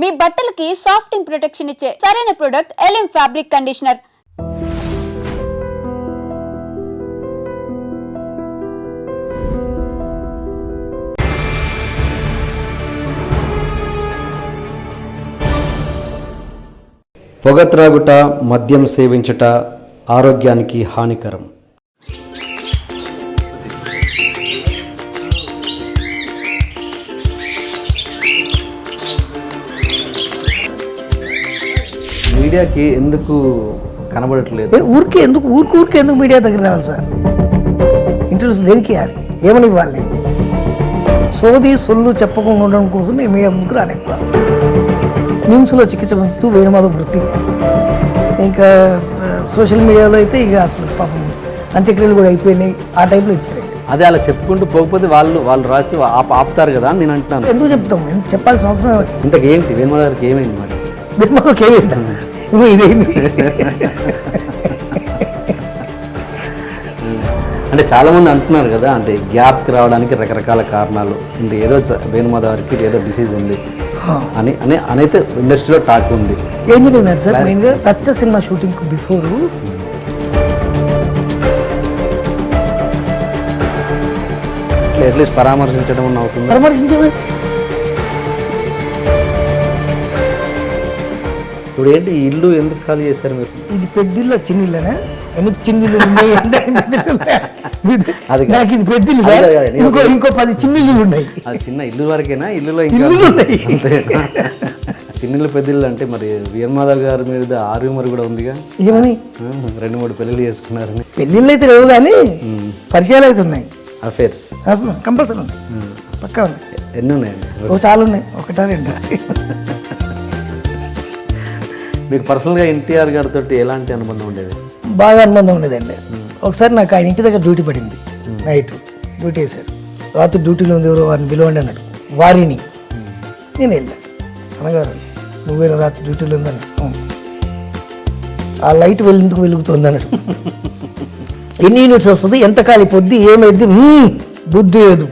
మీ బట్టలకి సాఫ్టింగ్ ప్రొటెక్షన్ ఇచ్చే సరైన ప్రొడక్ట్ ఎలిమ్ ఫ్యాబ్రిక్ కండిషనర్. పొగ త్రాగుట, మద్యం సేవించుట ఆరోగ్యానికి హానికరం. మీడియాకి ఎందుకు కనబడట్లేదు? ఊరికే ఎందుకు మీడియా దగ్గర రావాలి సార్? ఇంటర్వ్యూస్ దేనికి ఇవ్వాలి? ఏమని ఇవ్వాలి? నేను సోది సొల్లు చెప్పకుండా ఉండడం కోసం నేను మీడియా ముందుకు రాలేక నిమ్స్లో చికిత్స పొందుతూ వేణుమాధవ్ మృతి. ఇంకా సోషల్ మీడియాలో అయితే ఇక అసలు పాపం అంత్యక్రియలు కూడా అయిపోయినాయి. ఆ టైంలో ఇచ్చారు. అదే అలా చెప్పుకుంటూ పోకపోతే వాళ్ళు రాసి ఆపుతారు కదా అని నేను అంటున్నాను. ఎందుకు చెప్తాం? చెప్పాల్సిన అవసరమే వచ్చింది. ఇంతకు ఏంటి వేణుమాధవ్ గారికి ఏమైంది? మరి వేణుమాధవ్కి ఏమైంది? ఇదేంది అంటే చాలా మంది అంటున్నారు కదా, అంటే గ్యాప్కి రావడానికి రకరకాల కారణాలు అంటే ఏదో వేణుమాధవ్ గారికి ఏదో డిసీజ్ ఉంది అని అయితే ఇండస్ట్రీలో టాక్ ఉంది. ఏం జరిగిందంటే సార్, మెయిన్గా రచ్చ సినిమా షూటింగ్ బిఫోర్ అట్లీస్ట్ పరామర్శించడం అవుతుంది. పరామర్శించడం ఇప్పుడు ఏంటి ఇల్లు ఎందుకు ఖాళీ చేశారు మీరు? ఇది పెద్దిల్లు చిన్నిళ్ళనా? ఎన్ని చిన్నిళ్ళు ఉన్నాయి? నాకు ఇది పెద్దిల్లు సార్. ఇంకో 10 చిన్నిళ్ళు ఉన్నాయి. అది చిన్న ఇల్లు వరకేనా? ఇల్లులో ఇల్లు ఉన్నాయి. చిన్నిళ్ళు పెద్దిల్లు అంటే మరి వేణుమాధవ్ గారి మీద ఆర్గ్యుమర్ కూడా ఉందిగా. ఏమని? 2-3 పెళ్ళిళ్ళు చేసుకున్నారని. పెళ్ళిళ్ళు అయితే లేవు కానీ పరిచయాలు అయితే ఉన్నాయి. అఫేర్స్ కంపల్సరీ ఉన్నాయి, పక్కా ఉన్నాయి. ఎన్ని ఉన్నాయండి? చాలా ఉన్నాయి. 1-2. మీకు పర్సనల్గా ఎన్టీఆర్ గారితో ఎలాంటి అనుబంధం ఉండేది? బాగా అనుబంధం ఉండేదండి. ఒకసారి నాకు ఆయన ఇంటి దగ్గర డ్యూటీ పడింది. నైట్ డ్యూటీ వేశారు. రాత్రి డ్యూటీలో ఉంది, ఎవరో వారిని పిలవండి అన్నాడు. వారిని నేను వెళ్ళాను. అనగారు నువ్వేనా రాత్రి డ్యూటీలో ఉందని? ఆ లైట్ ఎందుకు వెలుగుతుంది అన్నాడు. ఎన్ని యూనిట్స్ వస్తుంది, ఎంత ఖాళీ పొద్దు, ఏమైంది, బుద్ధి లేదు.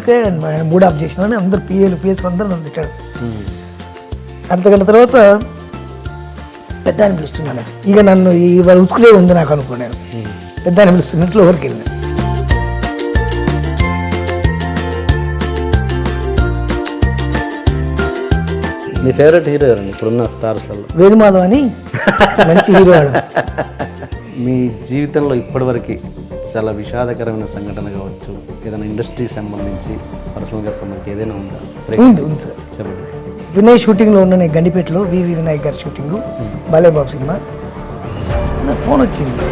ఆయన మూడ్ ఆఫ్ చేసిన అందరు పిఎస్ అందరూ నన్ను తిట్టాడు. అర్ధగంట తర్వాత పెద్ద అని పిలుస్తున్నాను. ఇక నన్ను ఇవాళ ఉతుకులే ఉంది నాకు అనుకున్నాను. పెద్ద అని పిలుస్తున్నట్లు ఎవరికి వెళ్ళిన. మీ ఫేవరెట్ హీరో ఎవరండి ఇప్పుడున్న స్టార్స్లలో? వేణుమాధవ్ అని మంచి హీరో. మీ జీవితంలో ఇప్పటివరకు చాలా విషాదకరమైన సంఘటన కావచ్చు, ఏదైనా ఇండస్ట్రీకి సంబంధించి పర్సనల్గా సంబంధించి ఏదైనా ఉందా? ఉంది సార్. చెప్పండి. వినయ్ షూటింగ్లో ఉన్న నేను గండిపేటలో వివి వినాయక్ గారి షూటింగు, బాలేబాబు సినిమా. నాకు ఫోన్ వచ్చింది.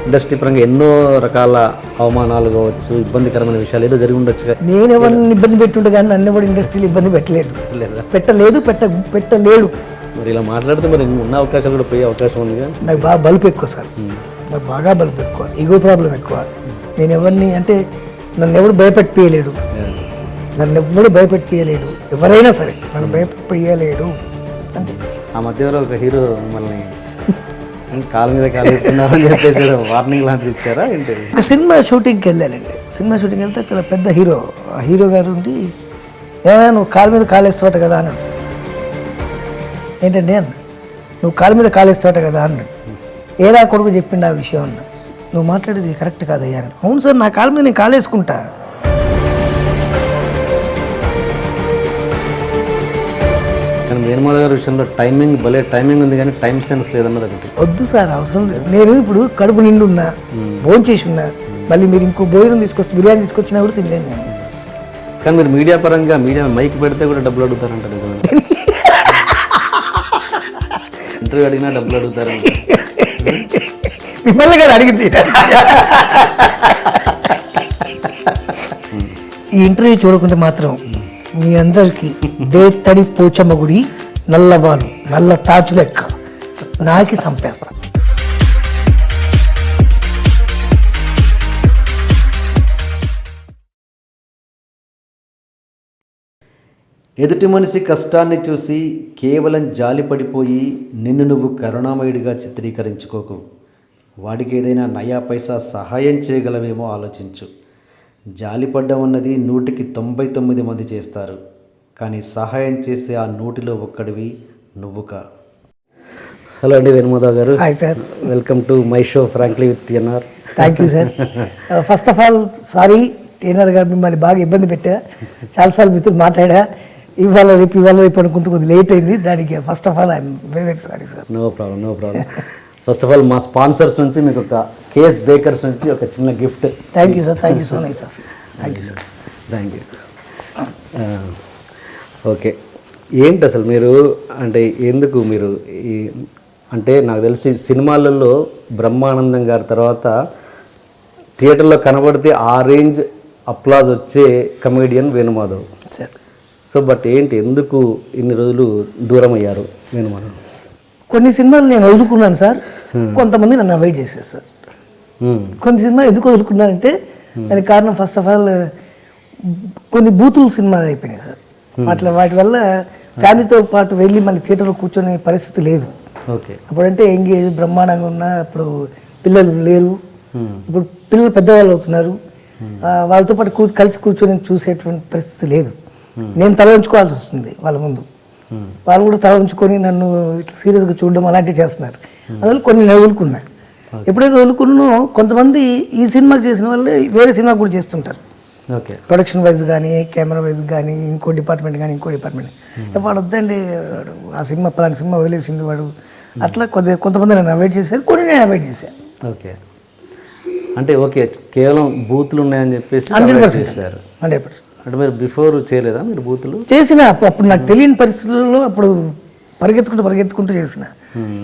ఇండస్ట్రీ పరంగా ఎన్నో రకాల అవమానాలు కావచ్చు, ఇబ్బందికరమైన విషయాలు ఏదో జరిగి ఉండొచ్చు. నేను ఎవరిని ఇబ్బంది పెట్టుంటే కానీ నన్ను కూడా ఇండస్ట్రీలో ఇబ్బంది పెట్టలేదు. పెట్టలేడు. మరి ఇలా మాట్లాడితే మరి ఉన్న అవకాశాలు కూడా పోయే అవకాశం ఉంది. నాకు బాగా బల్బు ఎక్కువ సార్. నాకు బాగా బల్బు ఎక్కువ, ఈగో ప్రాబ్లం ఎక్కువ. నేను ఎవరిని అంటే నన్ను ఎవడు భయపెట్టియలేడు. ఎవరైనా సరే నన్ను భయపెట్టియలేడు అంతే. ఆ మధ్య ఒక హీరో మిమ్మల్ని కాలు మీద కాలు వేసుకున్నారని చెప్పేసి వార్నింగ్ లాంటిది ఇచ్చారా ఏంటి? సినిమా షూటింగ్కి వెళ్ళానండి. సినిమా షూటింగ్కి వెళ్తే అక్కడ పెద్ద హీరో గారు ఉండి, ఏమైనా నువ్వు కాలు మీద కాలేస్తావట కదా అన్నాడు. ఏంటండి అన్న, నువ్వు కాలు మీద కాలేస్తావట కదా అన్నాడు. ఏరా కొడుకు చెప్పిండు ఆ విషయం అన్న. నువ్వు మాట్లాడేది కరెక్ట్ కాదయ్యా అన్నాడు. అవును సార్, నా కాలు మీద నేను కాలేసుకుంటా. కానీ వేణుమాధవ్ గారి విషయంలో భలే టైమింగ్ ఉంది, కానీ టైం సెన్స్ లేదన్నది ఒకటి. వద్దు సార్, అవసరం లేదు. నేను ఇప్పుడు కడుపు నిండు ఉన్నా, భోజనం చేసి ఉన్నా, మళ్ళీ మీరు ఇంకో భోజనం బిర్యానీ తీసుకొచ్చినా కూడా తినలేను నేను. కానీ మీరు మీడియా పరంగా మైక్ పెడితే కూడా డబ్బులు అడుగుతారంట. ఇంటర్వ్యూ అడిగినా డబ్బులు అడుగుతారంట. మిమ్మల్ని కదా అడిగింది. ఈ ఇంటర్వ్యూ చూడకుంటే మాత్రం మీ అందరికీ దేత్తడి పోచమ్మ గుడి నల్లవాలు నల్ల తాచు లెక్క నాకి సంపేస్తా. ఎదుటి మనిషి కష్టాన్ని చూసి కేవలం జాలిపడిపోయి నిన్ను నువ్వు కరుణామయుడిగా చిత్రీకరించుకోకు. వాడికి ఏదైనా నయా పైసా సహాయం చేయగలవేమో ఆలోచించు. జాలిపడ్డం అన్నది 199 మంది చేస్తారు, కానీ సహాయం చేసే ఆ 100లో ఒక్కడివి నువ్వుక. హలో అండి వేణుమాధవ్ గారు. Hi sir. Welcome to my show frankly with TNR. Thank you sir. First of all sorry TNR గారు, మిమ్మల్ని బాగా ఇబ్బంది పెట్టా, చాలాసార్లు మీతో మాట్లాడా, ఇవాళ రేపు అనుకుంటూ కొద్దిగా లేట్ అయింది. దానికి first of all I'm very very sorry sir. No problem. First of all మా స్పాన్సర్స్ నుంచి మీకు ఒక కేస్ బేకర్స్ నుంచి ఒక చిన్న gift. Thank you sir. Thank you so nice of you. Thank you sir. Thank you. Okay, ఏంటి అసలు మీరు అంటే ఎందుకు మీరు ఈ అంటే నాకు తెలిసి సినిమాలలో బ్రహ్మానందం గారి తర్వాత థియేటర్లో కనబడితే ఆ రేంజ్ అప్లాజ్ వచ్చే comedian Venumadhav sir. So but ఏంటి ఎందుకు ఇన్ని రోజులు దూరం అయ్యారు వేణుమాధవ్? కొన్ని సినిమాలు నేను వదులుకున్నాను సార్, కొంతమంది నన్ను అవాయిడ్ చేశారు సార్. కొన్ని సినిమాలు ఎందుకు వదులుకున్నానంటే దానికి కారణం ఫస్ట్ ఆఫ్ ఆల్ కొన్ని బూతులు సినిమాలు అయిపోయినాయి సార్. వాటి వల్ల ఫ్యామిలీతో పాటు వెళ్ళి మళ్ళీ థియేటర్లో కూర్చొనే పరిస్థితి లేదు. ఓకే, అప్పుడంటే ఎంగేజ్ బ్రహ్మాండంగా ఉన్నా, అప్పుడు పిల్లలు లేరు, ఇప్పుడు పిల్లలు పెద్దవాళ్ళు అవుతున్నారు, వాళ్ళతో పాటు కలిసి కూర్చొని చూసేటువంటి పరిస్థితి లేదు. నేను తల ఉంచుకోవాల్సి వస్తుంది వాళ్ళ ముందు, వాళ్ళు కూడా తల ఉంచుకొని నన్ను ఇట్లా సీరియస్గా చూడడం అలాంటివి చేస్తున్నారు. అందువల్ల కొన్ని నేను వదులుకున్నా. ఎప్పుడైతే వదులుకున్నో కొంతమంది ఈ సినిమాకి చేసిన వాళ్ళే వేరే సినిమా కూడా చేస్తుంటారు. ఓకే, ప్రొడక్షన్ వైజ్ కానీ, కెమెరా వైజ్ కానీ, ఇంకో డిపార్ట్మెంట్ కానీ, ఇంకో డిపార్ట్మెంట్. వాడు వద్దండి, ఆ సినిమా పలానా సినిమా వదిలేసిండు వాడు, అట్లా కొంతమంది నన్ను అవాయిడ్ చేశారు, కొన్ని నేను అవాయిడ్ చేశాను. ఓకే, అంటే ఓకే కేవలం బూతులు ఉన్నాయని చెప్పేసి 100%. అంటే మీరు బిఫోర్ చేయలేదా మీరు బూతులు? చేసిన అప్పుడు నాకు తెలియని పరిస్థితుల్లో అప్పుడు పరిగెత్తుకుంటూ చేసిన.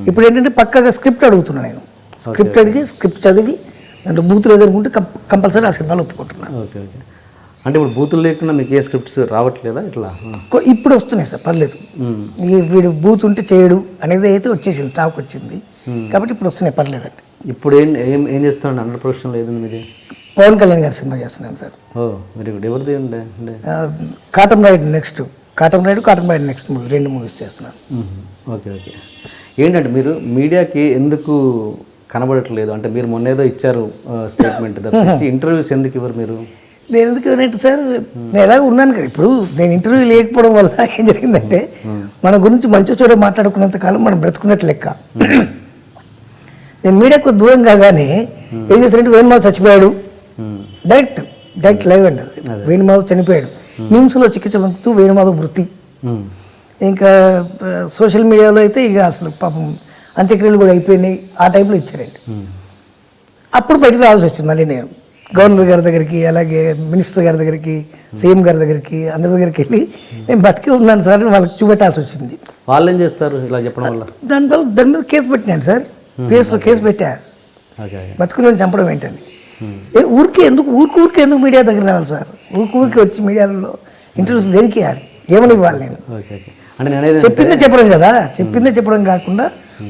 ఇప్పుడు ఏంటంటే పక్కగా స్క్రిప్ట్ అడుగుతున్నా నేను. స్క్రిప్ట్ అడిగి స్క్రిప్ట్ చదివి దాంట్లో బూతులు ఏదనుకుంటే కంపల్సరీ ఆ సినిమాలో ఒప్పుకుంటున్నాను. ఓకే ఓకే, అంటే ఇప్పుడు బూతులు లేకుండా మీకు ఏ స్క్రిప్ట్స్ రావట్లేదా ఇట్లా? ఇప్పుడు వస్తున్నాయి సార్, పర్లేదు. వీడు బూత్ ఉంటే చేయడు అనేది అయితే వచ్చేసింది, టాక్ వచ్చింది కాబట్టి ఇప్పుడు వస్తున్నాయి, పర్లేదండి. ఇప్పుడు ఏం చేస్తున్నాడు? 100% లేదండి మీది? పవన్ కళ్యాణ్ గారి సినిమా చేస్తున్నాను సార్. ఓ వెరీ గుడ్. ఎవరిది ఉండే? కాటన్ రైడ్ నెక్స్ట్ మూవీ, 2 మూవీస్ చేస్తున్నాను. ఓకే ఓకే, ఏంటంటే మీరు మీడియాకి ఎందుకు కనబడట్లేదు? అంటే మీరు మొన్న ఏదో ఇచ్చారు స్టేట్మెంట్ తప్పించి ఇంటర్వ్యూస్ ఎందుకు ఇవ్వరు మీరు? నేను ఎందుకు ఇవ్వనంటే సార్, నేను ఎలాగ ఉన్నాను కదా. ఇప్పుడు నేను ఇంటర్వ్యూ లేకపోవడం వల్ల ఏం జరిగిందంటే, మన గురించి మంచి చోట మాట్లాడుకున్నంత కాలం మనం బ్రతుకున్నట్టు లెక్క. నేను మీడియాకు దూరం కాగానే ఏం చేశారంటే, వేణుమాధవ్ చచ్చిపోయాడు, డైరెక్ట్ లైవ్ అండి. వేణుమాధవ్ చనిపోయాడు, నిమ్స్లో చికిత్స పొందుతూ వేణుమాధవ్ మృతి. ఇంకా సోషల్ మీడియాలో అయితే ఇక అసలు పాపం అంత్యక్రియలు కూడా అయిపోయినాయి, ఆ టైంలో ఇచ్చారండి. అప్పుడు బయటకు రావాల్సి వచ్చింది మళ్ళీ నేను గవర్నర్ గారి దగ్గరికి, అలాగే మినిస్టర్ గారి దగ్గరికి, సీఎం గారి దగ్గరికి, అందరి దగ్గరికి వెళ్ళి నేను బతికి ఉన్నాను సార్ వాళ్ళకి చూపెట్టాల్సి వచ్చింది. వాళ్ళు ఏం చేస్తారు ఇలా చెప్పడం వల్ల? దాని మీద కేసు పెట్టినాను సార్, పిఎస్లో కేసు పెట్టా. బతుకుని చంపడం ఏంటని ఊరికే ఎందుకు మీడియా దగ్గర రావాలి సార్? ఊరికి వచ్చి మీడియాలో ఇంటర్వ్యూస్ దేనికి ఏమని ఇవ్వాలి? నేను చెప్పిందే చెప్పడం కదా, చెప్పిందే చెప్పడం కాకుండా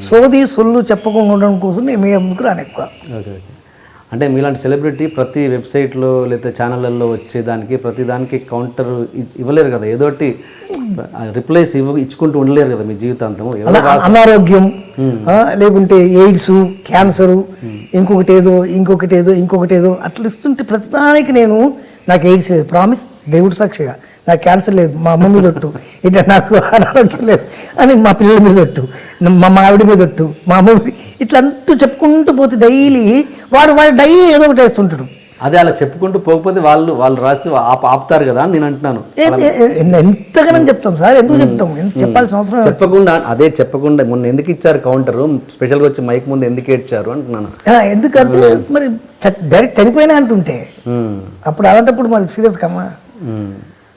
సొల్లు చెప్పకుండా ఉండడం కోసం నేను మీడియా ముందుకు రాను ఎక్కువ. అంటే మీలాంటి సెలబ్రిటీ ప్రతి వెబ్సైట్లో లేదా ఛానళ్ళల్లో వచ్చేదానికి ప్రతి దానికి కౌంటర్ ఇవ్వలేరు కదా, ఏదోటి రిప్లైస్ ఇచ్చుకుంటూ ఉండలేరు కదా మీ జీవితాంతం. అనారోగ్యం లేకుంటే ఎయిడ్స్, క్యాన్సరు, ఇంకొకటి ఏదో అట్లా ఇస్తుంటే ప్రతిదానికి నేను నాకు ఎయిడ్స్ లేదు, ప్రామిస్ దేవుడు సాక్షిగా, నాకు క్యాన్సర్ లేదు, మా అమ్మ మీద ఒట్టు, ఇట్లా నాకు అనారోగ్యం లేదు అని మా పిల్లల మీద ఒట్టు, మా ఆవిడ మీద ఒట్టు, మా అమ్మ ఇట్లా అంటూ చెప్పుకుంటూ పోతే డైలీ వాడు డైలీ ఏదో ఒకటి వేస్తుంటాడు. అదే అలా చెప్పుకుంటూ పోకపోతే వాళ్ళు రాసి ఆపుతారు కదా అని నేను అంటున్నాను. ఎంతగానో చెప్తాం సార్, ఎందుకు చెప్తాం? చెప్పాల్సిన అవసరం చెప్పకుండా మొన్న ఎందుకు ఇచ్చారు కౌంటర్, స్పెషల్గా వచ్చి మైక్ ముందు ఎందుకు ఏడ్చారు అంటున్నాను. ఎందుకంటే మరి డైరెక్ట్ చనిపోయినా అంటుంటే అప్పుడు అలాంటప్పుడు మరి సీరియస్ కమ్మా,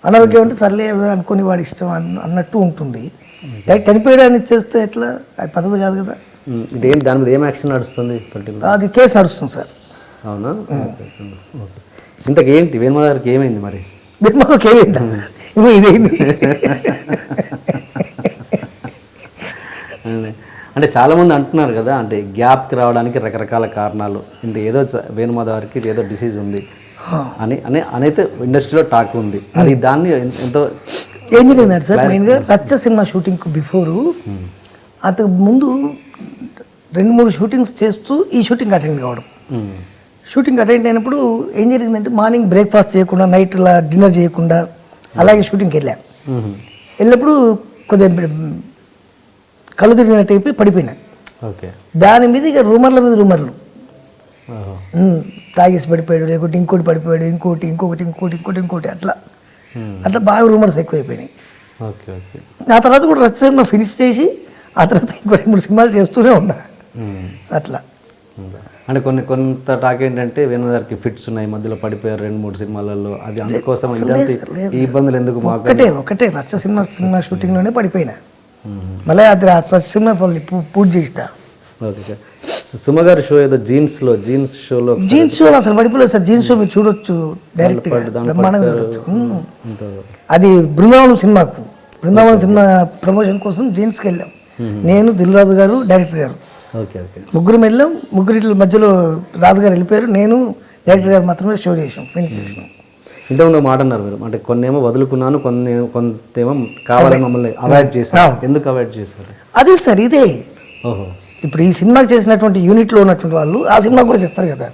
అనారోగ్యం అంటే సర్లే అనుకుని వాడి ఇష్టం అన్నట్టు ఉంటుంది. డైరెక్ట్ చనిపోయడాన్ని ఇచ్చేస్తే ఎట్లా? అది పద్ధతి కాదు కదా. దాని మీద ఏం యాక్షన్ నడుస్తుంది? అది కేసు నడుస్తుంది సార్. అవునా? ఇంతకేంటి వేణుమాధవ్ గారికి ఏమైంది మరి? వేణుమాధవ్కి ఏమైందా? ఇదేంది అంటే చాలామంది అంటున్నారు కదా, అంటే గ్యాప్కి రావడానికి రకరకాల కారణాలు, ఇంత ఏదో వేణుమాధవ్ గారికి ఏదో డిసీజ్ ఉంది అని ఇండస్ట్రీలో టాక్ ఉంది. అది దాన్ని ఎంతో ఏం జరిగిందంటే సార్, మెయిన్గా రచ్చ సినిమా షూటింగ్కు బిఫోరు అంతకు ముందు 2-3 షూటింగ్స్ చేస్తూ ఈ షూటింగ్ అటెండ్ కావడం. షూటింగ్ అటెండ్ అయినప్పుడు ఏం జరిగిందంటే మార్నింగ్ బ్రేక్ఫాస్ట్ చేయకుండా నైట్ ఇలా డిన్నర్ చేయకుండా అలాగే షూటింగ్కి వెళ్ళాను. వెళ్ళినప్పుడు కొద్దిగా కళ్ళు తిరిగినట్టు అయిపోయి పడిపోయినా. ఓకే. దాని మీద ఇక రూమర్ల మీద రూమర్లు, తాగేసి పడిపోయాడు, లేకుంటే ఇంకోటి పడిపోయాడు, ఇంకోటి అట్లా బాగా రూమర్స్ ఎక్కువైపోయినాయి. Okay okay. ఆ తర్వాత కూడా రచ్చ సినిమా ఫినిష్ చేసి ఆ తర్వాత ఇంకో 2-3 సినిమాలు చేస్తూనే ఉన్నా. అట్లా అంటే కొంత టాక్ ఏంటంటే వేణు గారికి ఫిట్స్ ఉన్నాయి, మధ్యలో పడిపోయారు 2-3 సినిమాలలో, అది అందుకోసం ఈ ఇబ్బందులు ఎందుకు మాకు? ఒకటే రచ్చ సినిమా షూటింగ్లోనే పడిపోయినా. మళ్ళీ అది రచ్చ సినిమా పూర్తి చేసిన. ఓకే. సుమ గారి షో ఏదో జీన్స్ షోలో అసలు పడిపోలేదు సార్. జీన్స్ షో మీరు చూడొచ్చు, డైరెక్ట్గా బ్రహ్మాండంగా చూడొచ్చు. అది బృందావనం సినిమా ప్రమోషన్ కోసం జీన్స్కి వెళ్ళాం. నేను, దిల్ రాజు గారు, డైరెక్టర్ గారు ఓకే ఓకే ముగ్గురు వెళ్ళాం. ముగ్గురి మధ్యలో రాజు గారు వెళ్ళిపోయారు, నేను డైరెక్టర్ గారు మాత్రమే షో చేసాం, ఫినిష్ చేసినాం. ఇంతకుముందు మాట అన్నారు మీరు, అంటే కొన్నేమో వదులుకున్నాను, కొంతేమో కావాలని మమ్మల్ని అవాయిడ్ చేశారు. ఎందుకు అవాయిడ్ చేశారు? అదే సార్ ఇదే. ఓహో. ఇప్పుడు ఈ సినిమాకి చేసినటువంటి యూనిట్లో ఉన్నటువంటి వాళ్ళు ఆ సినిమా కూడా చేస్తారు కదా.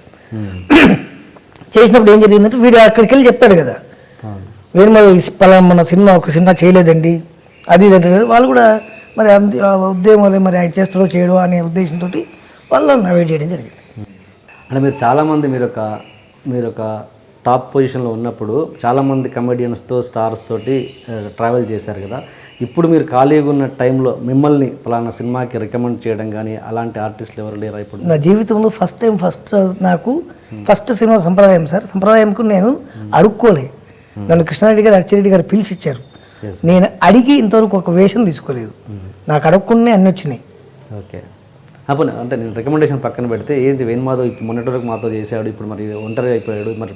చేసినప్పుడు ఏం జరిగిందంటే వీడు అక్కడికి వెళ్ళి చెప్పాడు కదా, వేరే మన సినిమా ఒక సినిమా చేయలేదండి అది ఇది అంటే వాళ్ళు కూడా మరి ఉద్యమం మరి ఆయన చేస్తాడో చేయడో అనే ఉద్దేశంతో వాళ్ళని అవాయిడ్ చేయడం జరిగింది. అంటే మీరు చాలామంది మీరు ఒక టాప్ పొజిషన్లో ఉన్నప్పుడు చాలామంది కమెడియన్స్తో స్టార్స్ తోటి ట్రావెల్ చేశారు కదా. ఇప్పుడు మీరు ఖాళీగా ఉన్న టైంలో మిమ్మల్ని పలానా సినిమాకి రికమెండ్ చేయడం కానీ అలాంటి ఆర్టిస్టులు ఎవరు లేరా ఇప్పుడు? నా జీవితంలో నాకు ఫస్ట్ సినిమా సంప్రదాయం సార్. సంప్రదాయంకు నేను అడుక్కోలే. నన్ను కృష్ణారెడ్డి గారు, అచ్చిరెడ్డి గారు పిలిచి ఇచ్చారు. నేను అడిగి ఇంతవరకు ఒక వేషం తీసుకోలేదు. నాకు అడగకుండా అన్నీ వచ్చినాయి. ఓకే. అప్పుడు అంటే నేను రికమెండేషన్ పక్కన పెడితే ఏంటి వేణుమాధవ్ ఇప్పుడు మొన్నటి వరకు మాతో చేశాడు, ఇప్పుడు మరి ఒంటరి అయిపోయాడు, మరి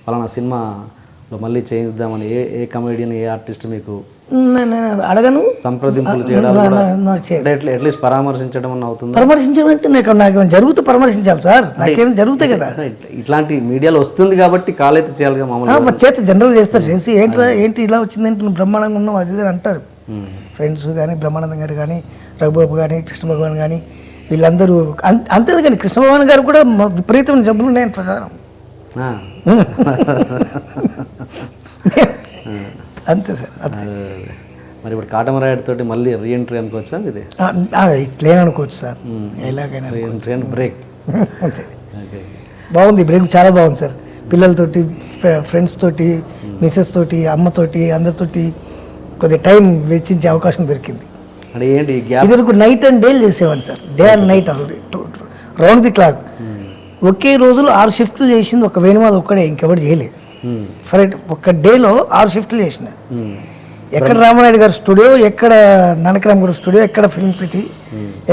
పలానా సినిమాలో మళ్ళీ చేయిద్దామని ఏ కమెడియన్ ఏ ఆర్టిస్ట్ మీకు నేను అడగను, సంప్రదింపులు చేయడం అట్లీస్ట్ పరామర్శించడం అని అవుతుంది? పరామర్శించడం అంటే నాకు జరుగుతూ పరామర్శించాలి సార్, నాకేం జరుగుతాయి కదా. ఇట్లాంటి మీడియాలో వస్తుంది కాబట్టి కాల్ అయితే చేయాలిగా. మామూలుగా చేస్తే జనరల్ చేస్తారు, చేసి ఏంటి ఇలా వచ్చిందంటే నువ్వు బ్రహ్మాండంగా ఉన్నావు అది ఇది అంటారు. ఫ్రెండ్స్ కానీ, బ్రహ్మానందం గారు కానీ, రఘుబాబు కానీ, కృష్ణ భగవాన్ కానీ, వీళ్ళందరూ అంతే. కానీ కృష్ణ భగవాన్ గారు కూడా విపరీతమైన జబ్బులు ఉన్నాయని ప్రచారం. అంతే సార్, అంతే. మరి ఇప్పుడు కాటమరాయుడు తోటి మళ్ళీ రీఎంట్రీ అనుకోవచ్చా? ఇది ఇట్లే అనుకోవచ్చు సార్, ఎలాగైనా బ్రేక్. అంతే. బాగుంది బ్రేక్, చాలా బాగుంది సార్. పిల్లలతోటి, ఫ్రెండ్స్ తోటి, మిస్సెస్ తోటి, అమ్మతోటి, అందరితోటి కొద్దిగా టైం వెచ్చించే అవకాశం దొరికింది. అంటే ఏంటి ఇదివరకు నైట్ అండ్ డే చేసేవాడిని sir, day and night round the clock. ఒకే రోజులో 6 షిఫ్ట్లు చేసింది ఒక వేణుమాధవ్ ఒక్కడే, ఇంకెవరు చేయలేదు. ఫర్ ఒక డేలో 6 షిఫ్ట్లు చేసిన. ఎక్కడ రామానాయుడు గారు స్టూడియో, ఎక్కడ నానకరామ్ గారు స్టూడియో, ఎక్కడ ఫిల్మ్ సిటీ,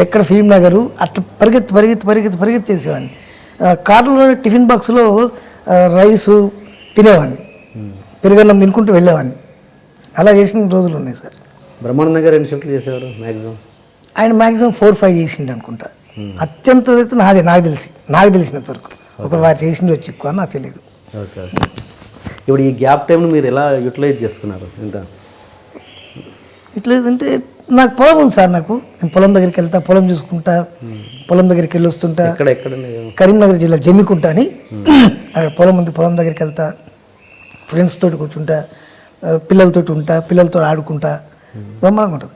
ఎక్కడ ఫిల్మ్ నగరు, అట్లా పరిగెత్తి చేసేవాడిని. కార్లో టిఫిన్ బాక్స్లో రైసు తినేవాడిని, పెరుగన్నం తినుకుంటూ వెళ్ళేవాడిని. అలా చేసిన రోజులు ఉన్నాయి సార్. బ్రహ్మానందం గారు ఎన్ని షిఫ్ట్లు చేసేవారు మ్యాక్సిమం? ఆయన మ్యాక్సిమం 4-5 చేసిండు అనుకుంటా. అత్యంత అయితే నాకు తెలిసినంత వరకు. ఒక వారు చేసింది వచ్చి ఎక్కువ నాకు తెలియదు. ఓకే. ఇప్పుడు ఈ గ్యాప్ టైంను మీరు ఎలా యూటిలైజ్ చేసుకున్నారు? ఇంత ఇట్లేదంటే నాకు పొలం ఉంది సార్. నేను పొలం దగ్గరికి వెళ్తా, పొలం చూసుకుంటా, పొలం దగ్గరికి వెళ్ళి వస్తుంటా. కరీంనగర్ జిల్లా జమ్మికుంట అని అక్కడ పొలం ఉంది. పొలం దగ్గరికి వెళ్తా, ఫ్రెండ్స్ తోటి కూర్చుంటా, పిల్లలతోటి ఉంటా, పిల్లలతో ఆడుకుంటా, బ్రహ్మాండంగా ఉంటుంది.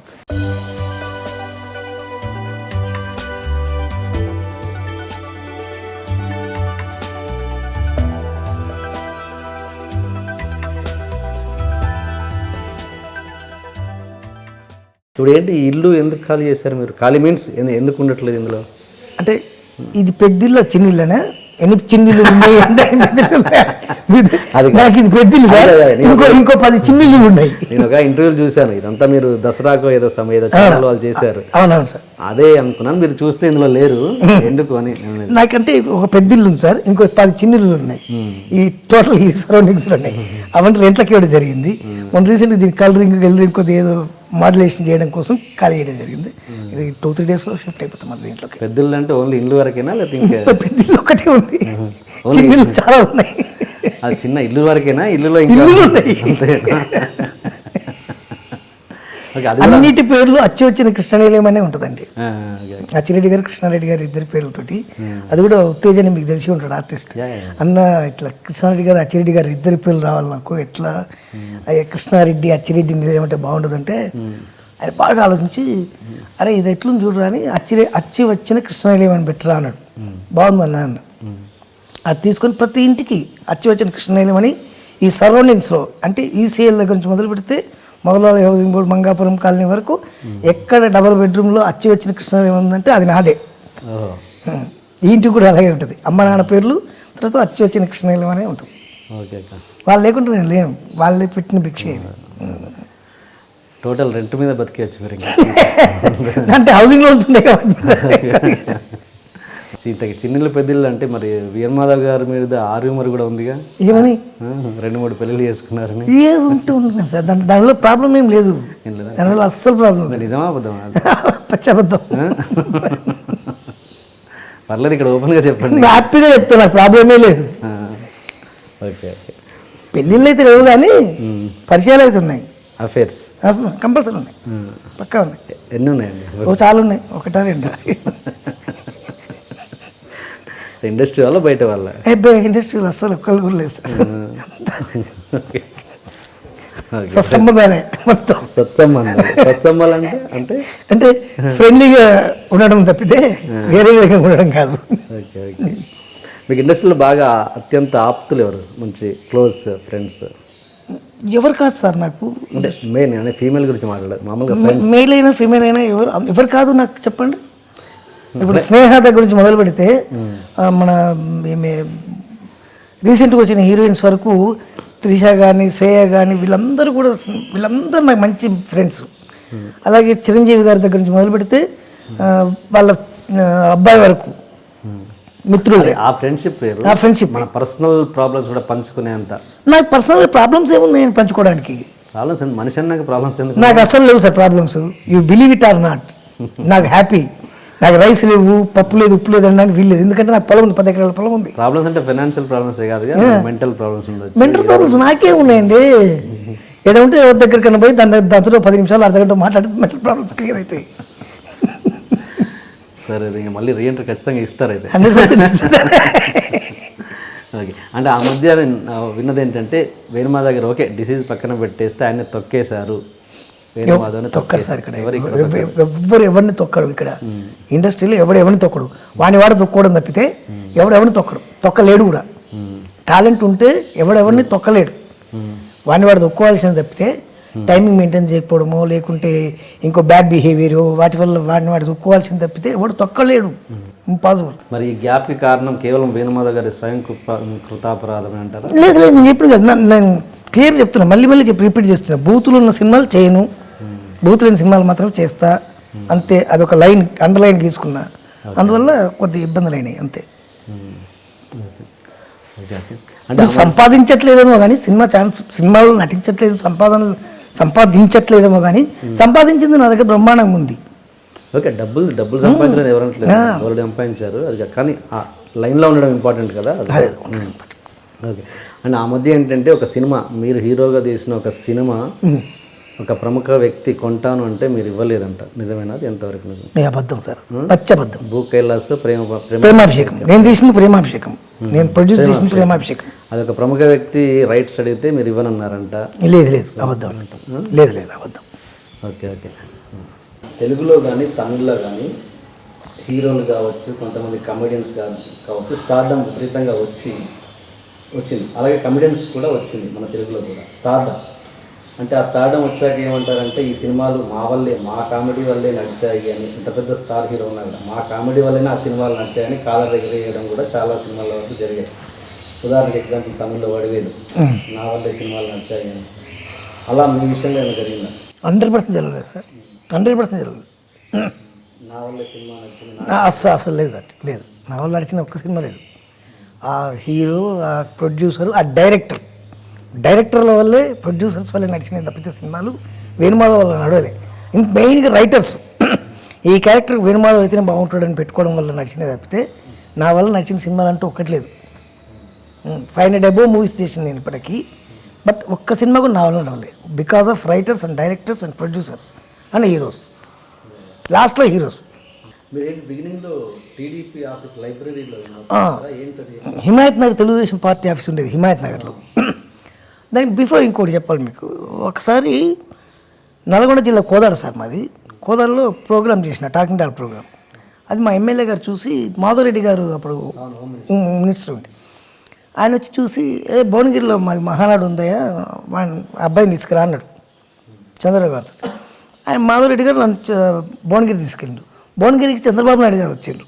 ఇప్పుడు ఏంటి ఇల్లు ఎందుకు ఖాళీ చేశారు మీరు? ఖాళీ మీన్స్ ఎందుకు ఉండట్లేదు ఇందులో? అంటే ఇది పెద్దిల్లు చిన్నిళ్ళనే, ఎన్ని చిన్నిళ్ళు ఉన్నాయి? నాకు ఇది పెద్దిల్లు సార్, ఇంకో 10 చిన్నిళ్ళు ఉన్నాయి. నేను ఒక ఇంటర్వ్యూలు చూశాను, ఇదంతా మీరు దసరాకో ఏదో ఛానల్ వాళ్ళు చేశారు. అవునవును సార్, అదే అనుకున్నాను. మీరు చూస్తే ఇందులో లేరు ఎందుకు అని. నాకంటే ఒక పెద్దిల్లు ఉంది సార్, ఇంకో 10 చిన్నిళ్ళు ఉన్నాయి. ఈ టోటల్ ఈ సరౌండింగ్స్ లో ఉన్నాయి. అవన్నీ రెంట్లకి ఇవ్వడం జరిగింది. మన రీసెంట్గా దీనికి కలరింగ్ కొద్దిగా ఏదో మాడ్యులేషన్ చేయడం కోసం ఖాళీ చేయడం జరిగింది. 2-3 డేస్లో షిఫ్ట్ అయిపోతాం అది దీంట్లోకి. పెద్దలు అంటే ఓన్లీ ఇల్లు వరకేనా లేకపోతే పెద్దలు ఒకటే ఉంది? చిన్న చాలా ఉన్నాయి. అది చిన్న ఇల్లు వరకేనా? ఇల్లులో ఇల్లు ఉన్నాయి. ఓకే, అది అన్నిటి పేర్లు అచ్చి వచ్చిన కృష్ణనిలయం అనే ఉంటుందండి. ఓకే. అచ్చిరెడ్డి గారు కృష్ణారెడ్డి గారు ఇద్దరి పేర్లతోటి. అది కూడా ఉత్తేజని మీకు తెలిసి ఉంటాడు ఆర్టిస్ట్. అన్న ఇట్లా కృష్ణారెడ్డి గారు అచ్చిరెడ్డి గారు ఇద్దరి పేర్లు రావాలి నాకు, ఎట్లా కృష్ణారెడ్డి అచ్చిరెడ్డి నిలయం అంటే బాగుంటుందంటే ఆయన బాగా ఆలోచించి అరే ఇది ఎట్లుంది చూడరా అని అచ్చి వచ్చిన కృష్ణనిలయం అని పెట్టరా అన్నాడు. బాగుందన్న అన్న అది తీసుకొని ప్రతి ఇంటికి అచ్చి వచ్చిన కృష్ణనిలయం అని ఈ సరౌండింగ్స్లో అంటే ఈసీఎల్ దగ్గర నుంచి మొదలు పెడితే మొగలాల హౌసింగ్ బోర్డు మంగాపురం కాలనీ వరకు ఎక్కడ డబుల్ బెడ్రూమ్లో అచ్చి వచ్చిన కృష్ణనిలయం ఉందంటే అది నాదే. ఈ ఇంటికి కూడా అలాగే ఉంటుంది. అమ్మ నాన్న పేర్లు తర్వాత అచ్చి వచ్చిన కృష్ణనిలయం అనే ఉంటుంది. వాళ్ళు లేకుంటే నేను లేను, వాళ్ళే పెట్టిన భిక్ష ఇది. టోటల్ రెంట్ మీద బతికేయచ్చు మీరు అంటే హౌసింగ్ లోన్స్ ఉండే కాబట్టి. సీతకి చిన్నిళ్ళు పెద్దిళ్ళు అంటే మరి వీరమాధవ్ గారి మీద ఆర్యూమర్ కూడా ఉందిగా, ఏమని 2-3 పెళ్ళిళ్ళు చేసుకున్నారని. ఏ ఉంటూ ఉంటుంది సార్, దానిలో ప్రాబ్లం ఏం లేదు, దానివల్ల అస్సలు ప్రాబ్లం లేదు. నిజమా అబద్ధమా? పచ్చబద్ధం. పర్లేదు, ఇక్కడ ఓపెన్గా చెప్పండి. హ్యాపీగా చెప్తాను, నాకు ప్రాబ్లమే లేదు. Okay okay. పెళ్ళిళ్ళు అయితే లేవు కానీ పరిచయాలు అయితే ఉన్నాయి, అఫేర్స్ కంపల్సరీ ఉన్నాయి, పక్కా ఉన్నాయి. ఎన్ని ఉన్నాయండి? చాలా ఉన్నాయి, ఒకటా రెండా? ఇండస్ట్రీ వల్ల బయట వల్ల? ఇండస్ట్రీలో అస్సలు ఒక్కళ్ళు కూడా లేదు సార్. సత్సంబంధాలే మొత్తం. సత్సంబాలు అంటే అంటే ఫ్రెండ్లీగా ఉండడం తప్పితే వేరే విధంగా ఉండడం కాదు. Okay okay. మీకు ఇండస్ట్రీలో బాగా అత్యంత ఆప్తులు ఎవరు, మంచి క్లోజ్ ఫ్రెండ్స్? ఎవరు కాదు సార్ నాకు, అంటే మెయిన్ అంటే ఫీమేల్ గురించి మాట్లాడదు, మామూలుగా మేల్ అయినా ఫీమేల్ అయినా ఎవరు కాదు నాకు చెప్పండి. ఇప్పుడు స్నేహత గురించి మొదలు పెడితే మన రీసెంట్గా వచ్చిన హీరోయిన్స్ వరకు త్రిష కానీ శ్రేయ కానీ వీళ్ళందరూ నాకు మంచి ఫ్రెండ్స్. అలాగే చిరంజీవి గారి దగ్గర నుంచి మొదలు పెడితే వాళ్ళ అబ్బాయి వరకు మిత్రులే. ఆ ఫ్రెండ్షిప్ వేరు, ఆ ఫ్రెండ్షిప్. మన పర్సనల్ ప్రాబ్లమ్స్ కూడా పంచుకునేంత. నాకు పర్సనల్ ప్రాబ్లమ్స్ ఏమున్నాయి నేను పంచుకోవడానికి? ప్రాబ్లమ్స్ మనిషి అన్నాక ప్రాబ్లమ్స్ ఎందుకు? నాకు అసలు లేవు sir problems. You believe it or not. నాకు హ్యాపీ. నాకు రైస్ లేవు, పప్పు లేదు, ఉప్పు లేదు అనడానికి వీల్లేదు, ఎందుకంటే నాకు పొలం ఉంది, 10 ఎకరాల పొలం ఉంది. ప్రాబ్లమ్స్ అంటే ఫైనాన్షియల్ ప్రాబ్లమ్స్ కాదు, మెంటల్ ప్రాబ్లమ్స్ ఉండొచ్చు. మెంటల్ ప్రాబ్లమ్స్ నాకే ఉన్నాయండి. ఏదో ఉంటే ఎవరి దగ్గరికన్నా పోయి దాంతో 10 నిమిషాలు అర్ధగంట మాట్లాడితే మెంటల్ ప్రాబ్లమ్స్ క్లియర్ అవుతాయి. సరే, ఇంకా మళ్ళీ రీఎంట్రీ ఖచ్చితంగా ఇస్తారు అయితే. 100% ఓకే. అంటే ఆ మధ్య విన్నది ఏంటంటే వేణుమాధవ్ గారు ఓకే డిసీజ్ పక్కన పెట్టేస్తే ఆయన తొక్కేశారు. తొక్కరు సార్ ఇక్కడ, ఎవరిని తొక్కరు ఇక్కడ ఇండస్ట్రీలో. ఎవరిని తొక్కడు, వాడు తొక్కోవడం తప్పితే ఎవరిని తొక్కలేడు కూడా. టాలెంట్ ఉంటే ఎవరిని తొక్కలేడు, వాడు తొక్కోవాల్సింది తప్పితే టైమింగ్ మెయింటైన్ చేయకపోవడమో లేకుంటే ఇంకో బ్యాడ్ బిహేవియర్ వాటి వల్ల వాడు తొక్కోవాల్సింది తప్పితే ఎవడు తొక్కలేడు, ఇంపాసిబుల్. మరి ఈ గ్యాప్కి కారణం కేవలం వేణుమాధవ్ గారి స్వయం కృతాపరాధం అంటారా? లేదు నేను చెప్పిన కదా, నేను క్లియర్ చెప్తున్నా, మళ్ళీ రిపీట్ చేస్తున్నా. బూతులు ఉన్న సినిమాలు చేయను, బూతులు లేని సినిమాలు మాత్రం చేస్తా, అంతే. అదొక లైన్ అండర్లైన్ గీసుకున్నా, అందువల్ల కొద్ది ఇబ్బందులు అయినాయి అంతే. అంటే సంపాదించట్లేదేమో కానీ సినిమాలో నటించట్లేదు, సంపాదించట్లేదేమో కానీ సంపాదించింది నా దగ్గర బ్రహ్మాండంగా ఉంది. ఓకే, డబ్బులు సంపాదించడం ఎవరంటలేదు, ఎవరు సంపాదించారు అది, కానీ ఆ లైన్లో ఉండడం ఇంపార్టెంట్ కదా. ఓకే. అండ్ ఆ మధ్య ఏంటంటే ఒక సినిమా, మీరు హీరోగా తీసిన ఒక సినిమా ఒక ప్రముఖ వ్యక్తి కొంటాను అంటే మీరు ఇవ్వలేదంట, నిజమేనా? అది ఎంతవరకు నిజం? అబద్ధం సార్, పచ్చబద్ధం. భూ కైలాస్ ప్రేమాభిషేకం నేను తీసింది, ప్రేమాభిషేకం నేను ప్రొడ్యూస్ చేసింది, ప్రేమాభిషేకం. అది ఒక ప్రముఖ వ్యక్తి రైట్స్ అడిగితే మీరు ఇవ్వనన్నారంట. లేదు అబద్ధం, లేదు అబద్ధం. Okay okay. తెలుగులో కానీ తమిళ్లో కానీ హీరోలు కావచ్చు, కొంతమంది కమెడియన్స్ కావచ్చు, స్టార్డమ్ విపరీతంగా వచ్చింది. అలాగే కమెడియన్స్ కూడా వచ్చింది మన తెలుగులో కూడా స్టార్డమ్. అంటే ఆ స్టార్డమ్ వచ్చాక ఏమంటారంటే ఈ సినిమాలు మా కామెడీ వల్లే నడిచాయి అని. ఇంత పెద్ద స్టార్ హీరో ఉన్నా కూడా మా కామెడీ వల్లనే ఆ సినిమాలు నడిచాయని కాలర్ ఎగిరేయడం కూడా చాలా సినిమాల వరకు జరిగాయి. ఉదాహరణకి ఎగ్జాంపుల్ తమిళ్లో వడివేలు, నా వల్లే సినిమాలు నడిచాయి అని. అలా మీ విషయంలో ఏమైనా జరిగిందా? 100% జరగలేదు సార్, 100% జరగలేదు. నా వల్లే సినిమా నడిచింది అసలు లేదు, నా వల్ల నడిచిన ఒక్క సినిమా లేదు. ఆ హీరో, ఆ ప్రొడ్యూసరు, ఆ డైరెక్టర్ల వల్లే, ప్రొడ్యూసర్స్ వల్లే నడిచినాయి తప్పితే సినిమాలు వేణుమాధవ్ వల్ల నడవలే. మెయిన్గా రైటర్స్ ఈ క్యారెక్టర్ వేణుమాధవ్ అయితేనే బాగుంటాడని పెట్టుకోవడం వల్ల నడిచినది తప్పితే నా వల్ల నడిచిన సినిమాలు అంటూ ఒక్కట్లేదు. 500 అబోవ్ మూవీస్ చేసింది నేను ఇప్పటికీ, బట్ ఒక్క సినిమా కూడా నా వల్ల నడవలేదు. Because of writers and directors and producers and heroes. లాస్ట్లో హీరోస్. మీరేంటి బిగినింగ్లో టీడీపీ ఆఫీస్ లైబ్రరీలో ఏంటది? హిమాయత్ నగర్ తెలుగుదేశం పార్టీ ఆఫీస్ ఉండేది హిమాయత్ నగర్లో. దానికి బిఫోర్ ఇంకోటి చెప్పాలి మీకు. ఒకసారి నల్గొండ జిల్లా కోదాడ సార్ మాది. కోదాడలో ప్రోగ్రామ్ చేసిన టాకింగ్ టాక్ ప్రోగ్రామ్. అది మా ఎమ్మెల్యే గారు చూసి, మాధవరెడ్డి గారు అప్పుడు మినిస్టర్ ఉండి, ఆయన వచ్చి చూసి భువనగిరిలో మాది మహానాడు ఉందయ్యా, అబ్బాయిని తీసుకురా అన్నాడు చంద్రబాబు గారు. ఆయన మాధవరెడ్డి గారు నన్ను భువనగిరి తీసుకెళ్ళిండు. భువనగిరికి చంద్రబాబు నాయుడు గారు వచ్చిండ్రు.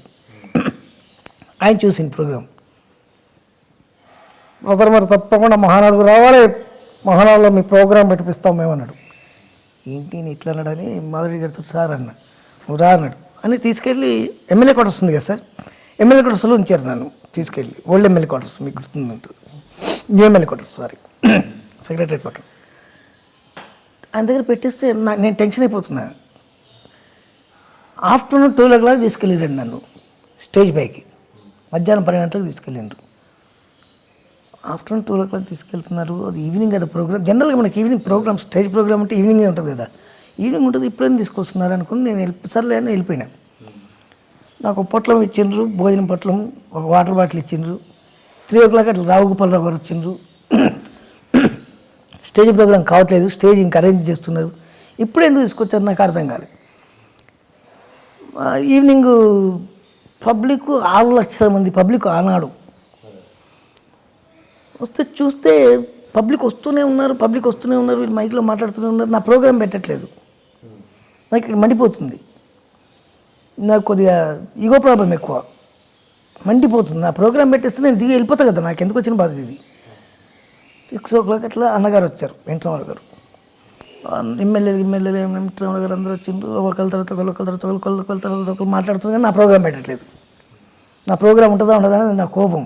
ఆయన చూసిండు ప్రోగ్రాం. బ్రదర్ మరి తప్పకుండా మహానాడుకు రావాలి, మహానాడులో మీ ప్రోగ్రాం పెట్టిపిస్తాం మేము అన్నాడు. ఏంటి నేను ఇట్లా అన్నాడని మాధవరెడ్డి గారితో సార్ అన్న, నువ్వు రా అన్నాడు. అని తీసుకెళ్ళి ఎమ్మెల్యే క్వార్టర్స్ ఉంది కదా సార్, ఎమ్మెల్యే క్వార్టర్స్లో ఉంచారు నన్ను తీసుకెళ్ళి. ఓల్డ్ ఎమ్మెల్యే క్వార్టర్స్ మీకు గుర్తుందంటూ, new MLA quarters sorry, secretariat పక్కన. ఆయన దగ్గర పెట్టేస్తే నేను టెన్షన్ అయిపోతున్నా. ఆఫ్టర్నూన్ 12 o'clock తీసుకెళ్ళిరండి నన్ను స్టేజ్ పైకి. మధ్యాహ్నం 12 గంటలకు తీసుకెళ్ళిండ్రు. ఆఫ్టర్నూన్ 12 o'clock తీసుకెళ్తున్నారు. అది ఈవినింగ్ కదా ప్రోగ్రామ్. జనరల్గా మనకి ఈవినింగ్ ప్రోగ్రామ్, స్టేజ్ ప్రోగ్రామ్ అంటే ఈవినింగే ఉంటుంది కదా. ఈవినింగ్ ఉంటుంది, ఇప్పుడేం తీసుకొస్తున్నారు అనుకుని నేను సర్లే అని వెళ్ళిపోయినా. నాకు పొట్లం ఇచ్చిండ్రు, భోజనం పొట్లం, ఒక వాటర్ బాటిల్ ఇచ్చిండ్రు. 3 o'clock అట్లా రావుగోపాలరావు గారు వచ్చిండ్రు. స్టేజ్ ప్రోగ్రామ్ కావట్లేదు, స్టేజ్ ఇంకా అరేంజ్ చేస్తున్నారు. ఇప్పుడు ఎందుకు తీసుకొచ్చారు నాకు అర్థం కాలేదు. ఈవినింగ్ పబ్లిక్ 6 లక్షల మంది పబ్లిక్ ఆనాడు వస్తే చూస్తే పబ్లిక్ వస్తూనే ఉన్నారు, వీళ్ళు మైక్లో మాట్లాడుతూనే ఉన్నారు. నా ప్రోగ్రాం పెట్టట్లేదు. నాకు ఇక్కడ మండిపోతుంది. నాకు కొద్దిగా ఈగో ప్రాబ్లం ఎక్కువ, మండిపోతుంది. నా ప్రోగ్రాం పెట్టేస్తే నేను దిగి వెళ్ళిపోతా కదా, నాకు ఎందుకు వచ్చిన బాధ ఇది. 6 o'clock అట్లా అన్నగారు వచ్చారు, వెంకటరామారావు గారు. ఎమ్మెల్యే వెంకటరామారావు గారు అందరూ వచ్చిండ్రు. ఒకళ్ళ తర్వాత ఒకళ్ళు మాట్లాడుతున్నారు. కానీ నా ప్రోగ్రాం పెట్టట్లేదు. నా ప్రోగ్రాం ఉంటుందా అని నా కోపం.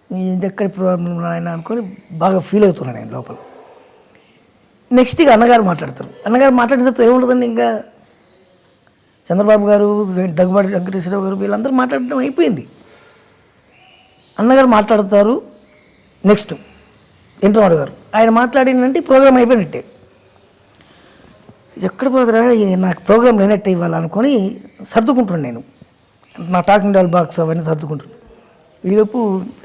ఇది ఎక్కడి ప్రోగ్రాం ఆయన అనుకొని బాగా ఫీల్ అవుతున్నాను నేను లోపల. నెక్స్ట్ ఇక అన్నగారు మాట్లాడతారు. అన్నగారు మాట్లాడిన తర్వాత ఏముంటుందండి, ఇంకా చంద్రబాబు గారు, దగ్గుబాటి వెంకటేశ్వరరావు గారు వీళ్ళందరూ మాట్లాడడం అయిపోయింది. అన్నగారు మాట్లాడతారు. నెక్స్ట్ వెంకటరామారావు గారు ఆయన మాట్లాడినంటే ప్రోగ్రామ్ అయిపోయినట్టే. ఎక్కడ పోతురా నాకు ప్రోగ్రాం లేనట్టే ఇవ్వాలనుకొని సర్దుకుంటున్నాను నేను. నా టాకింగ్ డాల్ బాక్స్ అవన్నీ సర్దుకుంటున్నాను. ఈలోపు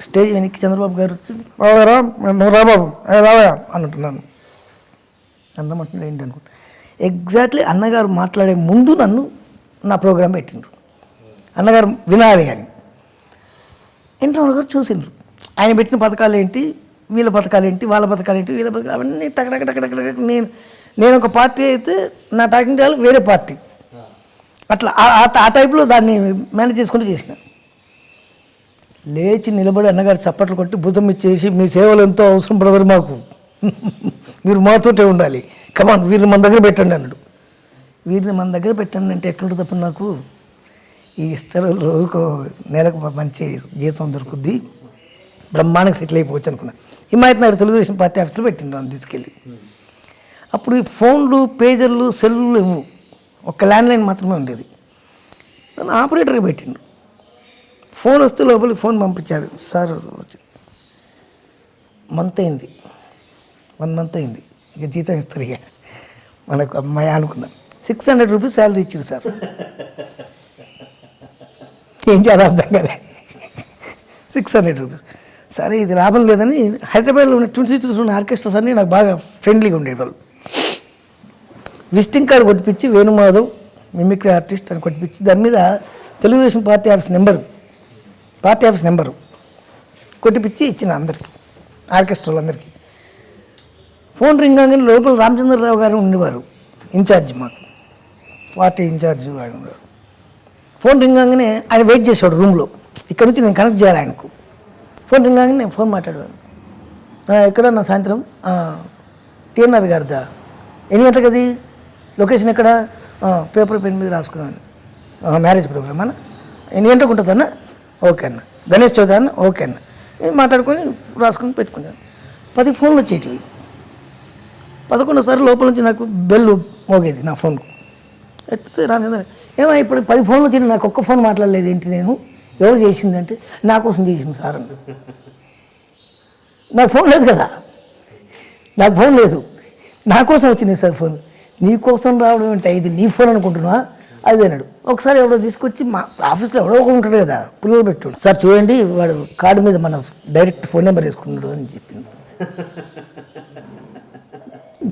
స్టేజ్ వెనక్కి చంద్రబాబు గారు వచ్చి రావారా, నువ్వు రాబాబు రావా అంటున్నాను. అన్నమంటున్నాడు ఏంటి అనుకుంటా. ఎగ్జాక్ట్లీ అన్నగారు మాట్లాడే ముందు నన్ను నా ప్రోగ్రాం పెట్టిండ్రు. అన్నగారు వినాలి అని వెంకటరామారావు గారు చూసిండ్రు. ఆయన పెట్టిన పథకాలు ఏంటి, వీళ్ళ పథకాలు ఏంటి, వాళ్ళ పథకాలు ఏంటి, వీళ్ళ పథకాలు అవన్నీ టక్ నేను ఒక పార్టీ అయితే నా టాకింగ్ డాల్ వేరే పార్టీ, అట్లా ఆ టైప్లో దాన్ని మేనేజ్ చేసుకుంటూ చేసిన. లేచి నిలబడి అన్నగారు చప్పట్లు కొట్టి భుజం ఇచ్చేసి, మీ సేవలు ఎంతో అవసరం బ్రదర్ మాకు, మీరు మాతోటే ఉండాలి, కమాన్ వీరిని మన దగ్గర పెట్టండి అన్నాడు. వీరిని మన దగ్గర పెట్టండి అంటే ఎట్లుంటుంది తప్ప నాకు ఈ ఇస్తారు, రోజుకు నెలకు మంచి జీతం దొరుకుద్ది, బ్రహ్మాండంగా సెటిల్ అయిపోవచ్చు అనుకున్నా. హిమాయత్ నగర్ తెలుగుదేశం పార్టీ ఆఫీస్లో పెట్టిండు నన్ను తీసుకెళ్ళి. అప్పుడు ఈ ఫోన్లు, పేజర్లు, సెల్లు ఇవ్వు, ఒక ల్యాండ్లైన్ మాత్రమే ఉండేది. నన్ను ఆపరేటర్గా పెట్టిండు. ఫోన్ వస్తే లోపలికి ఫోన్ పంపించాడు. సార్ వచ్చి 1 month అయింది, 1 month అయింది, ఇక జీతం ఇస్తారు, ఇక మనకు అమ్మాయి అనుకున్నాను. 600 rupees శాలరీ ఇచ్చారు సార్. ఏం చేయాలో అర్థం కాలే. 600 rupees. సరే ఇది లాభం లేదని హైదరాబాద్లో ఉన్న ట్విన్ సిటీస్లో ఉన్న ఆర్కెస్ట్రాస్ అన్నీ నాకు బాగా ఫ్రెండ్లీగా ఉండేవాళ్ళు. విజిటింగ్ కార్డు కొట్టిపించి వేణుమాధవ్ మిమిక్రీ ఆర్టిస్ట్ అని కొట్టిపించి దాని మీద తెలుగుదేశం పార్టీ ఆఫీస్ నెంబరు కొట్టిపించి ఇచ్చిన అందరికి, ఆర్కెస్ట్రాలు అందరికీ. ఫోన్ రింగ్ కానీ లోపల రామచంద్రరావు గారు ఉండేవారు, ఇన్ఛార్జ్, మాకు పార్టీ ఇన్ఛార్జ్ ఆయన ఉండేవారు. ఫోన్ రింగ్ కాగానే ఆయన వెయిట్ చేసేవాడు రూమ్లో. ఇక్కడ నుంచి నేను కనెక్ట్ చేయాలి ఆయనకు. ఫోన్ రింగ్ కాగానే నేను ఫోన్ మాట్లాడేవాను. ఎక్కడ నా సాయంత్రం టీఎన్ఆర్ గారిదా, ఎన్ని గంటలకు అది, లొకేషన్ ఎక్కడ, పేపర్ పెన్ మీద రాసుకున్నాను. మ్యారేజ్ ప్రోగ్రామ్ అన్న, ఎన్ని గంటలకు ఉంటుంది అన్న, ఓకే అన్న, గణేష్ చౌదరి అన్న, ఓకే అన్న, మాట్లాడుకొని రాసుకొని పెట్టుకున్నాను. 10 ఫోన్లు వచ్చేటివి. 11 లోపల నుంచి నాకు బెల్ మోగేది నా ఫోన్కు. ఎత్తితే రామచంద్ర ఏమో ఇప్పుడు 10 ఫోన్లు వచ్చి నాకు ఒక్క ఫోన్ మాట్లాడలేదు ఏంటి, నేను ఎవరు చేసింది అంటే నా కోసం చేసింది సార్ అన్న. నాకు ఫోన్ లేదు కదా, నాకు ఫోన్ లేదు. నా కోసం వచ్చింది సార్ ఫోన్. నీ కోసం రావడం ఏంటి, ఇది నీ ఫోన్ అనుకుంటున్నా అది అన్నాడు. ఒకసారి ఎవడో తీసుకొచ్చి మా ఆఫీస్లో ఎవడో ఒకడు ఉంటాడు కదా, పిల్లలు పెట్టాడు. సార్ చూడండి వాడు కార్డు మీద మన డైరెక్ట్ ఫోన్ నెంబర్ వేసుకున్నాడు అని చెప్పింది.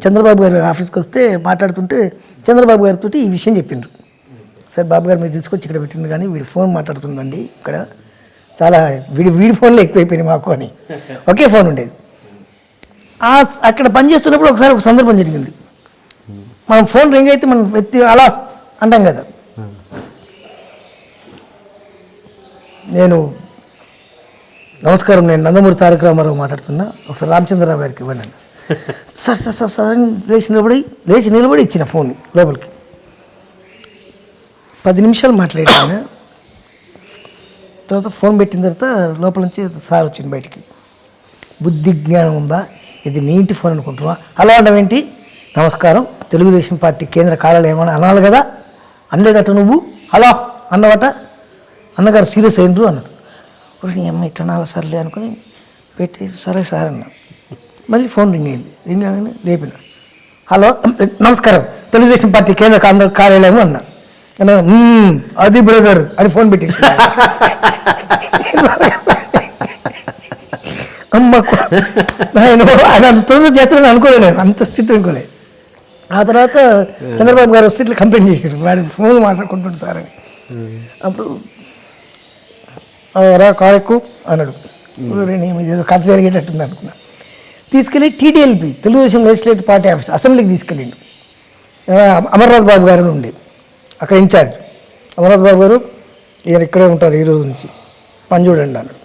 చంద్రబాబు గారు ఆఫీస్కి వస్తే మాట్లాడుతుంటే చంద్రబాబు గారితో ఈ విషయం చెప్పిండ్రు. సార్ బాబు గారు మీరు తీసుకొచ్చి ఇక్కడ పెట్టిండ్రు కానీ వీడి ఫోన్ మాట్లాడుతుందండి ఇక్కడ, చాలా వీడి ఫోన్లో ఎక్కువైపోయినాయి మాకు అని. ఒకే ఫోన్ ఉండేది. అక్కడ పనిచేస్తున్నప్పుడు ఒకసారి ఒక సందర్భం జరిగింది. మనం ఫోన్ రింగ్ అయితే మనం వ్యక్తి అలా అంటాం కదా, నేను నమస్కారం నేను నందమూరి తారక రామారావు మాట్లాడుతున్నా, ఒకసారి రామచంద్రరావు గారికి ఇవ్వండి. సార్ సార్ సార్ సార్ లేచి నిలబడి ఇచ్చిన ఫోన్ లోపలికి 10 నిమిషాలు మాట్లాడాను. తర్వాత ఫోన్ పెట్టిన తర్వాత లోపల నుంచి సార్ వచ్చింది బయటికి. బుద్ధి జ్ఞానం ఉందా, ఇది నీ ఇంటి ఫోన్ అనుకుంటున్నా, అలా అనడం ఏంటి, నమస్కారం తెలుగుదేశం పార్టీ కేంద్ర కార్యాలయం అని అనాలి కదా, అనలేదట నువ్వు, అలా అన్నవట, అన్నగారు సీరియస్ అయినరు అన్నాడు. నీ అమ్మ ఇట్లా నాలుగు సర్లే అనుకుని పెట్టి సరే సార్ అన్నా. మళ్ళీ ఫోన్ రింగ్ అయింది. రింగ్ అవగానే లేపిన, హలో నమస్కారం తెలుగుదేశం పార్టీ కేంద్ర కార్యాలయం అన్నా. అది బ్రదర్ అని ఫోన్ పెట్టేసి అమ్మ నేను ఆయన అంత తొందర చేస్తానని అనుకోలేదు, నేను అంత స్థితి అనుకోలేదు. ఆ తర్వాత చంద్రబాబు గారు వస్తే ఇట్లా కంప్లైంట్ చేశారు, వాడి ఫోన్ మాట్లాడుకుంటుంది సార్ అని. అప్పుడు రా కారు ఎక్కువ అన్నాడు. ఏదో కథ జరిగేటట్టుంది అనుకున్నా. తీసుకెళ్ళి టీటీఎల్పీ తెలుగుదేశం లెజిస్లేటివ్ పార్టీ ఆఫీస్ అసెంబ్లీకి తీసుకెళ్ళిండు. అమర్నాథ్ బాబు గారు ఉండే అక్కడ ఇన్ఛార్జ్. అమర్నాథ్ బాబు గారు ఈయన ఇక్కడే ఉంటారు ఈ రోజు నుంచి, పని చూడండి అన్నాడు.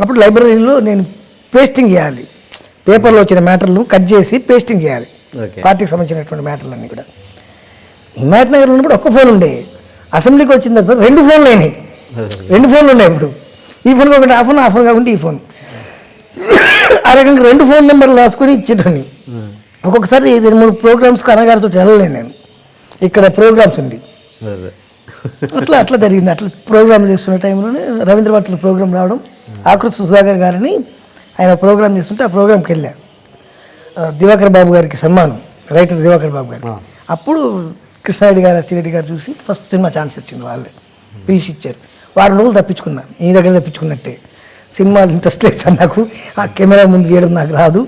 అప్పుడు లైబ్రరీలో నేను పేస్టింగ్ చేయాలి, పేపర్లో వచ్చిన మ్యాటర్లు కట్ చేసి పేస్టింగ్ చేయాలి, పార్టీకి సంబంధించినటువంటి మ్యాటర్లన్నీ కూడా. హిమాయత్ నగర్ ఉన్నప్పుడు ఒక్క ఫోన్ ఉండే, అసెంబ్లీకి వచ్చిన తర్వాత 2 ఫోన్లు అయినాయి. 2 ఫోన్లు ఉన్నాయి ఇప్పుడు. ఈ ఫోన్ ఒకటి ఆ ఫోన్, ఆ ఫోన్ కాకుండా ఈ ఫోన్. ఆ రకంగా 2 ఫోన్ నెంబర్లు రాసుకొని ఇచ్చేటండి. ఒక్కొక్కసారి 2-3 ప్రోగ్రామ్స్కి అన్నగారితో వెళ్ళలేను నేను, ఇక్కడ ప్రోగ్రామ్స్ ఉంది. అట్లా జరిగింది. అట్లా ప్రోగ్రామ్ చేస్తున్న టైంలోనే రవీంద్ర భారతిలో ప్రోగ్రామ్ రావడం, ఆకృతి సుధాకర్ గారిని ఆయన ప్రోగ్రామ్ చేస్తుంటే ఆ ప్రోగ్రామ్కి వెళ్ళా. దివాకర్ బాబు గారికి సన్మానం, రైటర్ దివాకర్ బాబు గారికి. అప్పుడు కృష్ణారెడ్డి గారు, అచ్చిరెడ్డి గారు చూసి ఫస్ట్ సినిమా ఛాన్స్ ఇచ్చింది, వాళ్ళే పిలిచి ఇచ్చారు. 6 రోజులు తప్పించుకున్నాను, ఈ దగ్గర తప్పించుకున్నట్టే. సినిమాలు ఇంట్రెస్ట్ లేదు సార్ నాకు, ఆ కెమెరా ముందు చేయడం నాకు రాదు,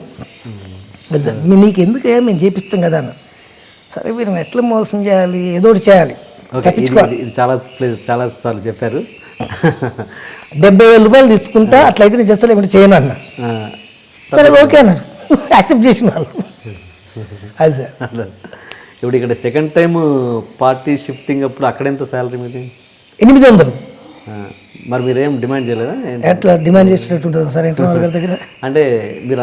నీకు ఎందుకే మేము చేపిస్తాం కదా అన్న. సరే మీరు ఎట్లా మోసం చేయాలి, ఏదో ఒకటి చేయాలి, తప్పించుకోవాలి. చాలా సార్లు చెప్పారు. 70,000 రూపాయలు తీసుకుంటా, అట్లయితే నేను చేస్తా, లేకుంటే చేయను అన్న. సరే ఓకే అన్నారు, యాక్సెప్ట్ చేసిన వాళ్ళు. అది సార్. ఇప్పుడు ఇక్కడ సెకండ్ టైం పార్టీ షిఫ్టింగ్ అప్పుడు అక్కడ ఎంత శాలరీ మీది? 800. మరి మీరేం డిమాండ్ చేయలేదా? ఎట్లా డిమాండ్ చేసినట్టు ఉంటుంది సార్ ఇంటర్ గారి దగ్గర? అంటే మీరు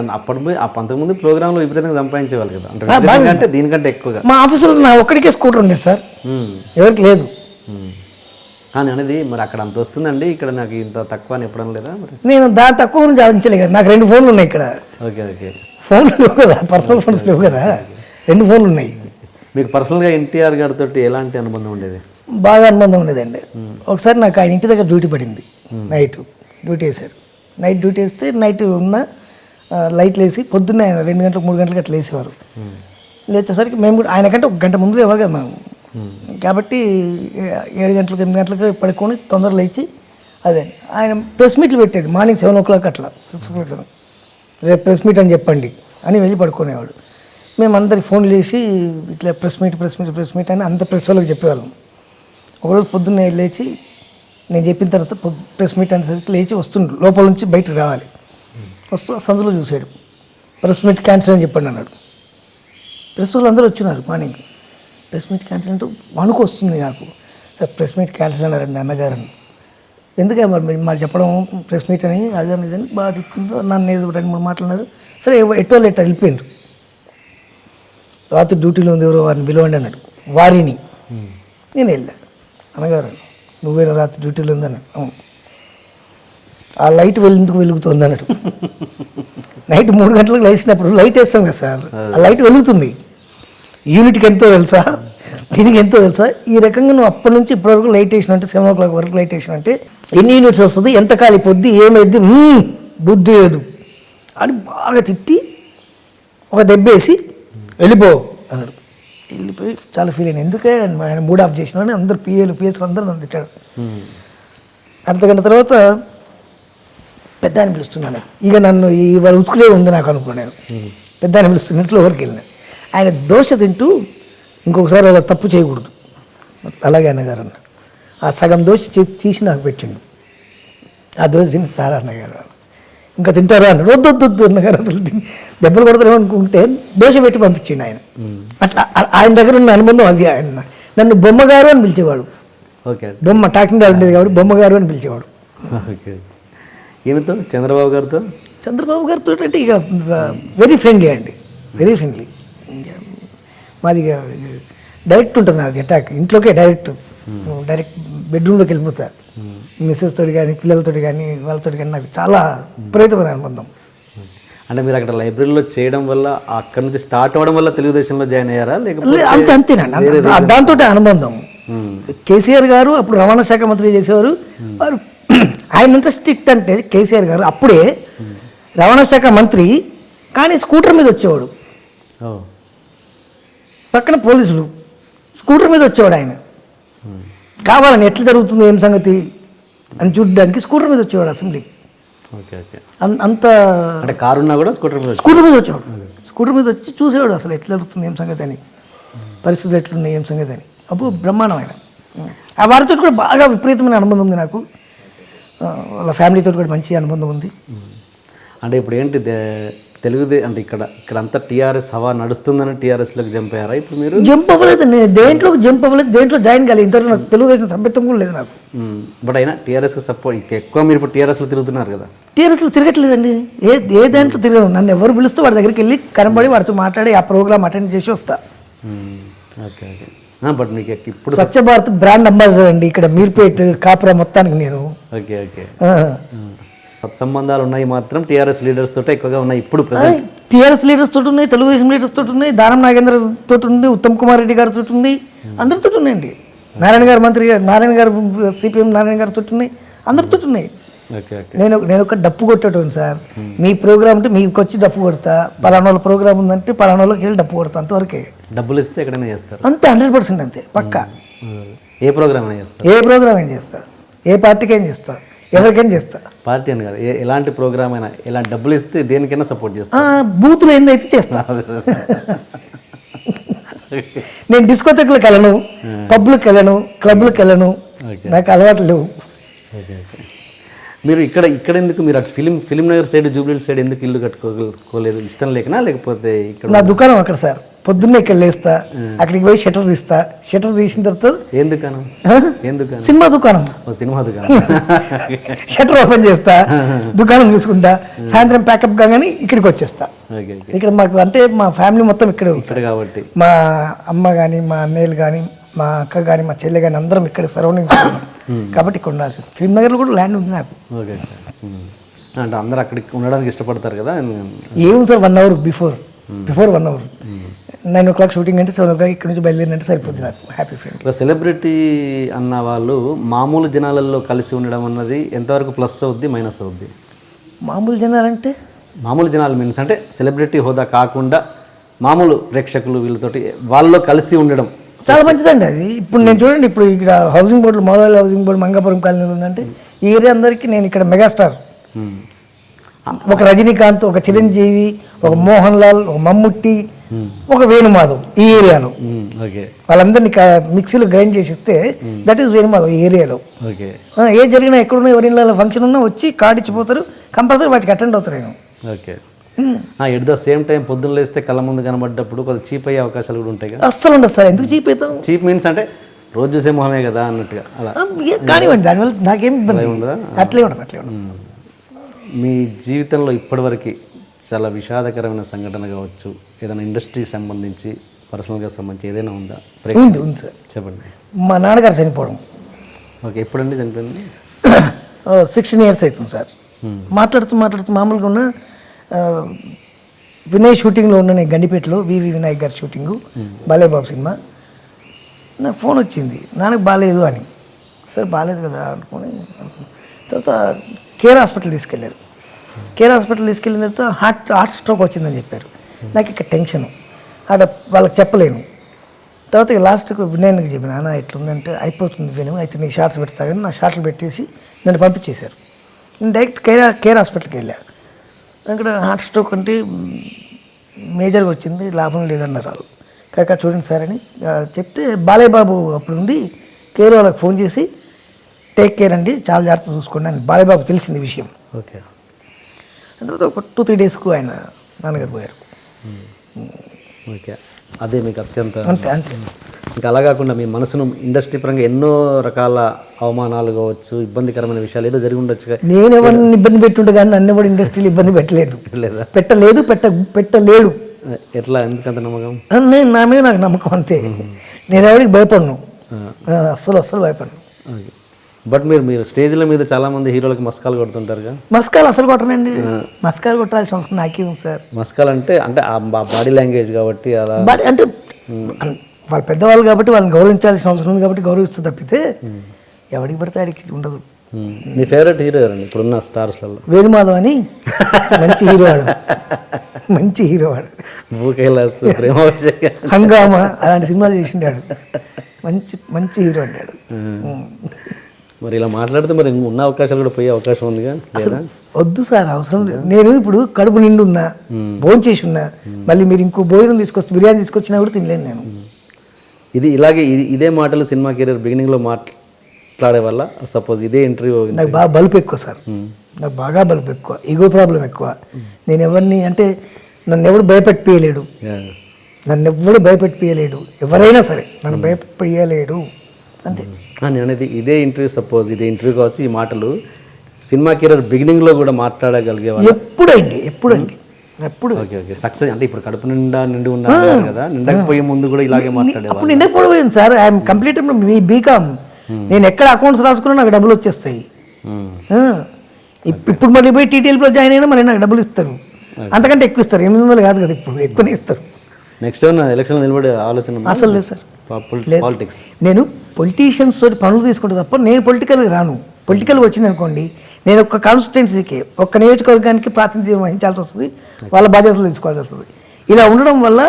అంతకుముందు ప్రోగ్రాంలో విపరీతంగా సంపాదించేవాళ్ళు కదా, అంటే దీనికంటే ఎక్కువగా. మా ఆఫీసులో నా ఒక్కడికే స్కూటర్ ఉండేది సార్, ఎవరికి లేదు. కానీ అనేది మరి అక్కడ అంత వస్తుందండి, ఇక్కడ నాకు ఇంత తక్కువ అని ఎప్పుడన్నా లేదా? మరి నేను దాని తక్కువ గురించి ఆలోచించలే కదా, నాకు 2 ఫోన్లు ఉన్నాయి ఇక్కడ. ఓకే ఓకే, ఫోన్లు లేవు కదా, పర్సనల్ ఫోన్స్ లేవు కదా, 2 ఫోన్లు ఉన్నాయి. మీకు పర్సనల్గా ఎన్టీఆర్ గారితో ఎలాంటి అనుబంధం ఉండేది? బాగా అనుబంధం ఉండేదండి. ఒకసారి నాకు ఆయన ఇంటి దగ్గర డ్యూటీ పడింది, నైట్ డ్యూటీ వేశారు. నైట్ డ్యూటీ వేస్తే నైట్ ఉన్న లైట్లు వేసి పొద్దున్నే ఆయన 2 గంటలకు 3 గంటలకు అట్లా వేసేవారు. లేచేసరికి మేము కూడా ఆయన కంటే 1 గంట ముందు ఎవరు కదా మనం, కాబట్టి 7 గంటలకు 8 గంటలకు పడుకొని తొందరగా లేచి అదే ఆయన ప్రెస్ మీట్లు పెట్టేది. మార్నింగ్ 7 o'clock అట్లా 6 o'clock 7 రేపు ప్రెస్ మీట్ అని చెప్పండి అని వెళ్ళి పడుకునేవాడు. మేము అందరికి ఫోన్లు చేసి ఇట్లా ప్రెస్ మీట్ అని అంత ప్రెస్ వాళ్ళకి చెప్పేవాళ్ళం. ఒకరోజు పొద్దున్నే లేచి నేను చెప్పిన తర్వాత ప్రెస్ మీట్ అనేసరికి లేచి వస్తుండ్రు, లోపల నుంచి బయటకు రావాలి. వస్తూ సందులో చూసాడు, ప్రెస్ మీట్ క్యాన్సిల్ అని చెప్పండి అన్నాడు. ప్రెస్ వాళ్ళు అందరూ వచ్చినారు మార్నింగ్. ప్రెస్ మీట్ క్యాన్సిల్ అంటూ వణుకు వస్తుంది నాకు. సార్ ప్రెస్ మీట్ క్యాన్సిల్ అన్నారండి అన్నగారని. ఎందుకే మరి చెప్పడం ప్రెస్ మీట్ అని అది అనేది బాగా చెప్తుండ్రు. నన్ను ఏదో 2-3 మాట్లాడినారు. సరే ఎట్టో వెళ్ళిపోయిండ్రు. రాత్రి డ్యూటీలో ఉంది, ఎవరో వారిని పిలవండి అన్నాడు. వారిని నేను వెళ్ళా. అన్నగారు నువ్వేనా రాత్రి డ్యూటీలో ఉందన్నాడు. అవును. ఆ లైట్ ఎందుకు వెలుగుతుంది అన్నాడు. నైట్ 3 గంటలకు లేచినప్పుడు లైట్ వేస్తాం కదా సార్, ఆ లైట్ వెలుగుతుంది. యూనిట్కి ఎంతో తెలుసా, దీనికి ఎంతో తెలుసా. ఈ రకంగా నువ్వు అప్పటి నుంచి ఇప్పటివరకు లైట్ వేసినంటే 7 o'clock వరకు లైట్ వేసినంటే ఎన్ని యూనిట్స్ వస్తుంది, ఎంత కాలి పొద్దు, ఏమైద్ది, బుద్ధి లేదు అని బాగా తిట్టి ఒక దెబ్బేసి వెళ్ళిపో అన్నాడు. వెళ్ళిపోయి చాలా ఫీల్ అయ్యాను. ఎందుకే ఆయన మూడ్ ఆఫ్ చేసిన అని అందరు పిఎస్లు అందరూ నన్ను తిట్టాడు. అర్ధగంట తర్వాత పెద్ద ఆయన పిలుస్తున్నాను. ఇక నన్ను ఇవాళ ఉతుకులే ఉంది నాకు అనుకున్నాను. పెద్ద ఆయన పిలుస్తున్నట్లు ఎవరికి వెళ్ళిన ఆయన దోశ తింటూ ఇంకొకసారి అలా తప్పు చేయకూడదు. అలాగే అన్నగారు అన్నాడు. ఆ సగం దోశ తీసి నాకు పెట్టిండు. ఆ దోశ తిని చాలా అన్నగారు ఇంకా తింటారా అన్నాడు. వద్దు అన్నగారు అసలు దెబ్బలు కొడతారేమో అనుకుంటే దోశ పెట్టి పంపించిండు ఆయన. అట్లా ఆయన దగ్గర ఉన్న అనుబంధం అది. ఆయన నన్ను బొమ్మగారు అని పిలిచేవాడు. బొమ్మ టాకింగ్ గారు ఉండేది కాబట్టి బొమ్మగారు అని పిలిచేవాడు. ఈయనతో చంద్రబాబు గారితో అంటే ఇక వెరీ ఫ్రెండ్లీ అండి, వెరీ ఫ్రెండ్లీ. మాది డైరెక్ట్ ఉంటుంది నాది అటాక్. ఇంట్లోకే డైరెక్ట్ బెడ్రూమ్లోకి వెళ్ళిపోతా. మిస్సెస్ తోటి కానీ పిల్లలతో కానీ వాళ్ళతో కానీ నాకు చాలా విపరీతమైన అనుబంధం. అంటే మీరు అక్కడ లైబ్రరీలో చేయడం వల్ల అక్కడ నుంచి స్టార్ట్ అవ్వడం వల్ల తెలుగుదేశంలో జాయిన్ అయ్యారా లేకపోతే అంతేనండి, దాంతో అనుబంధం. కేసీఆర్ గారు అప్పుడు రవాణా శాఖ మంత్రి చేసేవారు. వారు ఆయన ఎంత స్ట్రిక్ట్ అంటే కేసీఆర్ గారు అప్పుడే రవాణా శాఖ మంత్రి కానీ స్కూటర్ మీద వచ్చేవాడు. పక్కన పోలీసులు స్కూటర్ మీద వచ్చేవాడు. ఆయన కావాలని ఎట్లా జరుగుతుంది ఏం సంగతి అని చూడడానికి స్కూటర్ మీద వచ్చేవాడు అసెంబ్లీకి. అంత కారు ఉన్నా కూడా స్కూటర్ మీద వచ్చేవాడు. స్కూటర్ మీద వచ్చి చూసేవాడు అసలు ఎట్లా జరుగుతుంది ఏం సంగతి అని, పరిస్థితులు ఎట్లున్నాయి ఏం సంగతి అని. అప్పుడు బ్రహ్మాండం ఆయన. ఆ వారితో కూడా బాగా విపరీతమైన అనుబంధం ఉంది నాకు. వాళ్ళ ఫ్యామిలీతో కూడా మంచి అనుబంధం ఉంది. అంటే ఇప్పుడు ఏంటి అంటే ఇక్కడ అంతా టీఆర్ఎస్ హవా నడుస్తుందని టీఆర్ఎస్లోకి జంప్ అయ్యారా ఇప్పుడు మీరు? జంప్ అవ్వలేదు, నేను దేంట్లోకి జంప్ అవ్వలేదు, దేంట్లో జాయిన్ కాలేదు. ఇంతవరకు నాకు తెలుగుదేశం సభ్యత్వం కూడా లేదు నాకు. బట్ అయినా టీఆర్ఎస్కి సపోర్ట్ ఎక్కువ మీరు ఇప్పుడు టీఆర్ఎస్లో తిరుగుతున్నారు కదా? టీఆర్ఎస్లో తిరగట్లేదండి, ఏ దాంట్లో తిరగను. నన్ను ఎవరు పిలుస్తూ వాడి దగ్గరికి వెళ్ళి కనబడి వాడితో మాట్లాడి ఆ ప్రోగ్రామ్ అటెండ్ చేసి వస్తా. ఓకే. బట్ మీకు ఇప్పుడు స్వచ్ఛ భారత్ బ్రాండ్ అంబాసిడర్ అండి ఇక్కడ మీర్పేట్ కాపురా మొత్తానికి నేను. ఓకే. సత్సంబంధాలు ఉన్నాయి మాత్రం టీఆర్ఎస్ లీడర్స్ తోటే ఎక్కువగా ఉన్నాయి ఇప్పుడు. టీఆర్ఎస్ లీడర్స్ తోటి ఉన్నాయి, తెలుగుదేశం లీడర్స్ తోటి ఉన్నాయి, దానం నాగేంద్ర తోటి ఉంది, ఉత్తమ్ కుమార్ రెడ్డి గారితో ఉంది, అందరితో ఉన్నాయండి. నారాయణ గారు మంత్రి గారు, నారాయణ గారు సిపిఎం నారాయణ గారితో ఉన్నాయి, అందరితో ఉన్నాయి. నేను ఒక డప్పు కొట్టేటోను సార్. మీ ప్రోగ్రామ్ అంటే మీకు వచ్చి డప్పు కొడతా, పలానా వాళ్ళ ప్రోగ్రామ్ ఉందంటే పలానా వాళ్ళకి వెళ్ళి డప్పు కొడతా, అంతవరకే. డబ్బులు ఇస్తే ఎక్కడైనా చేస్తారు అంతే, 100% అంతే, పక్కా. ఏ ప్రోగ్రామ్ అయినా చేస్తా, ఏ ప్రోగ్రామ్ ఏం చేస్తా, ఏ పార్టీకి ఏం చేస్తా, ఎవరికైనా చేస్తా. పార్టీ అని కాదు, ఎలాంటి ప్రోగ్రామ్ అయినా, ఎలాంటి డబ్బులు ఇస్తే దేనికైనా సపోర్ట్ చేస్తా. బూతులు ఏందైతే చేస్తా. నేను డిస్కోథెక్లకు వెళ్ళను, పబ్లకు వెళ్ళను, క్లబ్లకు వెళ్ళను, నాకు అలవాటు లేవు. మీరు ఇక్కడ ఎందుకు మీరు అటు film Nagar side Jubilee side ఎందుకు ఇల్లు కట్టుకోలేదు? ఇష్టం లేకనా లేకపోతే ఇక్కడ? నా దుకాణం అక్కడ సార్. పొద్దున్నే ఇక్కడ లేస్తా, అక్కడికి పోయి షటర్ తీస్తా. షటర్ తీసిన తర్వాత ఎందుకు సినిమా దుకాణం షటర్ ఓపెన్ చేస్తా, దుకాణం చూసుకుంటా, సాయంత్రం ప్యాకప్ కాగానే ఇక్కడికి వచ్చేస్తా. ఇక్కడ మాకు అంటే మా ఫ్యామిలీ మొత్తం ఇక్కడే ఉంది కాబట్టి, మా అమ్మ కానీ, మా అన్నయ్యలు కానీ, మా అక్క కానీ, మా చెల్లె కానీ అందరం ఇక్కడ సరౌండింగ్స్ కాబట్టి ఇక్కడ ఉండాల్సి. ఫిల్మ్ నగర్లో కూడా ల్యాండ్ ఉంది నాకు. అంటే అందరూ అక్కడికి ఉండడానికి ఇష్టపడతారు కదా? ఏముంది sir, 1 hour before 1 hour 9 o'clock shooting అంటే 7 o'clock ఇక్కడ నుంచి బయలుదేరినంటే సరిపోతుంది నాకు. Happy feel. సెలబ్రిటీ అన్న వాళ్ళు మామూలు జనాలలో కలిసి ఉండడం అన్నది ఎంతవరకు ప్లస్ అవుద్ది మైనస్ అవుద్ది? మామూలు జనాలంటే మామూలు జనాలు మీన్స్ అంటే సెలబ్రిటీ హోదా కాకుండా మామూలు ప్రేక్షకులు వీళ్ళతోటి వాళ్ళలో కలిసి ఉండడం చాలా మంచిదండి అది. ఇప్పుడు నేను చూడండి, ఇప్పుడు ఇక్కడ housing board, model housing board Mangapuram కాలనీలో ఉందంటే ఈ ఏరియా అందరికీ నేను ఇక్కడ మెగాస్టార్. ఒక రజనీకాంత్, ఒక చిరంజీవి, ఒక మోహన్ లాల్, ఒక మమ్ముట్టి, ఒక వేణుమాధవ్ ఈ ఏరియాలో. వాళ్ళందరినీ మిక్సీలో గ్రైండ్ చేసి ఇస్తే దట్ ఈస్ వేణుమాధవ్ ఈ ఏరియాలో. ఏ జరిగినా ఎక్కడున్నా ఎవరి ఫంక్షన్ ఉన్నా వచ్చి కార్డు ఇచ్చిపోతారు, కంపల్సరీ వాటికి అటెండ్ అవుతారు. నేను ఎట్ ద సేమ్ టైం పొద్దున్న లేస్తే కళ్ళ ముందు కనబడ్డప్పుడు కొంచెం చీప్ అయ్యే అవకాశాలు కూడా ఉంటాయి కదా? అస్సలు ఉండదు సార్. ఎందుకు చీప్ అవుతాం? చీప్ మీన్స్ అంటే రోజు చూసే మొహమే కదా అన్నట్టుగా అలా కానివ్వండి, దానివల్ల నాకేం ఇబ్బంది ఉండదు. అట్లే ఉండదు. మీ జీవితంలో ఇప్పటివరకు చాలా విషాదకరమైన సంఘటన కావచ్చు, ఏదైనా ఇండస్ట్రీకి సంబంధించి పర్సనల్గా సంబంధించి ఏదైనా ఉందా? ఉంది సార్. చెప్పండి. మా నాన్నగారు చనిపోవడం. ఓకే. ఎప్పుడండి చనిపోయింది? 16 years అవుతుంది సార్. మాట్లాడుతూ మామూలుగా ఉన్న వినయ్ షూటింగ్లో ఉన్న నేను గండిపేటలో వివి వినాయక్ గారి షూటింగు, బాలేబాబు సినిమా. నాకు ఫోన్ వచ్చింది, నాన్నకు బాగాలేదు అని. సరే బాగాలేదు కదా అనుకుని తర్వాత కేర్ హాస్పిటల్ తీసుకెళ్ళారు. కేర్ హాస్పిటల్ తీసుకెళ్ళిన తర్వాత హార్ట్ స్ట్రోక్ వచ్చిందని చెప్పారు. నాకు ఇక్కడ టెన్షను. ఆడ వాళ్ళకి చెప్పలేను. తర్వాత ఇక లాస్ట్కి వినయన్కి చెప్పిన, అన్న ఇట్లుందంటే అయిపోతుంది వినయం, అయితే నీ షార్ట్స్ పెడతా కానీ నా షార్ట్లు పెట్టేసి నన్ను పంపించేశారు. నేను డైరెక్ట్ కేర్ హాస్పిటల్కి వెళ్ళా. అక్కడ హార్ట్ స్ట్రోక్ అంటే మేజర్గా వచ్చింది, లాభం లేదన్నారు వాళ్ళు. కాక చూడండి సార్ అని చెప్తే బాలయ్య బాబు అప్పుడు నుండి కేర్ వాళ్ళకి ఫోన్ చేసి టేక్ కేర్ అండి, చాలా జాగ్రత్త చూసుకోండి అని బాలయ్య బాబు తెలిసింది విషయం. ఓకే. తర్వాత ఒక 2-3 డేస్కు ఆయన నాన్నగారు పోయారు. ఓకే, అదే మీకు అత్యంత అంతే అంతే. ఇంకా అలా కాకుండా మీ మనసును ఇండస్ట్రీ పరంగా ఎన్నో రకాల అవమానాలు కావచ్చు, ఇబ్బందికరమైన విషయాలు ఏదో జరిగి ఉండొచ్చు. నేను ఎవరిని ఇబ్బంది పెట్టుంటే కానీ నన్ను ఎవరు ఇండస్ట్రీలో ఇబ్బంది పెట్టలేదు, లేదా? పెట్టలేడు. ఎట్లా, ఎందుకంత నమ్మకం? నేను నా మీద నాకు నమ్మకం అంతే. నేను ఎవరికి భయపడను, అస్సలు భయపడను. బట్ మీరు స్టేజ్ల మీద చాలా మంది హీరోలకు మస్కాలు కొడుతుంటారుగా. మస్కాలు అసలు కొట్టనండి, మస్కాలు కొట్టాల్సిన అవసరం నాకేం సార్. మస్కాలు అంటే ఆ బాడీ లాంగ్వేజ్ కాబట్టి అలా అంటే వాళ్ళు పెద్దవాళ్ళు కాబట్టి వాళ్ళని గౌరవించాల్సిన అవసరం ఉంది కాబట్టి గౌరవిస్తూ తప్పితే ఎవరికి పడితే ఆడికి ఉండదు. మీ ఫేవరెట్ హీరో ఎవరండి ఇప్పుడున్న స్టార్స్లలో? వేణుమాధవ్ అని మంచి హీరో వాడు. భూకైలాస్, ప్రేమ, హంగామా అలాంటి సినిమాలు చేసిండాడు. మంచి హీరో అన్నాడు. మరి ఇలా మాట్లాడితే మరి ఉన్న అవకాశాలు కూడా పోయే అవకాశం ఉందిగా. అసలు వద్దు సార్, అవసరం లేదు. నేను ఇప్పుడు కడుపు నిండు ఉన్నా, భోజనం చేసి ఉన్నా, మళ్ళీ మీరు ఇంకో భోజనం తీసుకొచ్చి బిర్యానీ తీసుకొచ్చినా కూడా తినలేను నేను. ఇదే మాటలు సినిమా కెరీర్ బిగినింగ్లో మాట్లాడే వల్ల సపోజ్ ఇదే ఇంటర్వ్యూ నాకు బాగా బలుపు ఎక్కువ సార్, నాకు బాగా బలుపు ఎక్కువ, ఈగో ప్రాబ్లం ఎక్కువ. నేను ఎవరిని అంటే నన్ను ఎవడు భయపెట్టియలేడు, ఎవరైనా సరే నన్ను భయపెట్టియలేడు అంతే. నేను అనేది ఇదే ఇంటర్వ్యూ, సపోజ్ ఇదే ఇంటర్వ్యూ కావచ్చు, ఈ మాటలు సినిమా కెరీర్ బిగినింగ్లో కూడా మాట్లాడగలిగేవాళ్ళు ఎప్పుడు? ఓకే, సక్సెస్ అంటే ఇప్పుడు కడుపు నిండి ఉన్నారు కదా, నిండకపోయే ముందు కూడా ఇలాగే మాట్లాడేవాళ్ళు. అప్పుడు నిండకపోయింది సార్, ఐఎమ్ కంప్లీట్ బీకామ్. నేను ఎక్కడ అకౌంట్స్ రాసుకున్నా నాకు డబ్బులు వచ్చేస్తాయి. ఇప్పుడు మళ్ళీ పోయి టీటీఎల్లో జాయిన్ అయినా మళ్ళీ నాకు డబ్బులు ఇస్తారు, అంతకంటే ఎక్కువ ఇస్తారు. 800 కాదు కదా, ఇప్పుడు ఎక్కువనే ఇస్తారు. నెక్స్ట్ ఎలక్షన్ నిలబడే ఆలోచన అసలు లేదు సార్. పాలిటిక్స్ నేను పొలిటీషియన్స్ తోటి పనులు తీసుకుంటే తప్ప నేను పొలిటికల్గా రాను. పొలిటికల్గా వచ్చింది అనుకోండి, నేను ఒక కాన్స్టిట్యున్సీకి, ఒక్క నియోజకవర్గానికి ప్రాతినిధ్యం వహించాల్సి వస్తుంది, వాళ్ళ బాధ్యతలు తీసుకోవాల్సి వస్తుంది. ఇలా ఉండడం వల్ల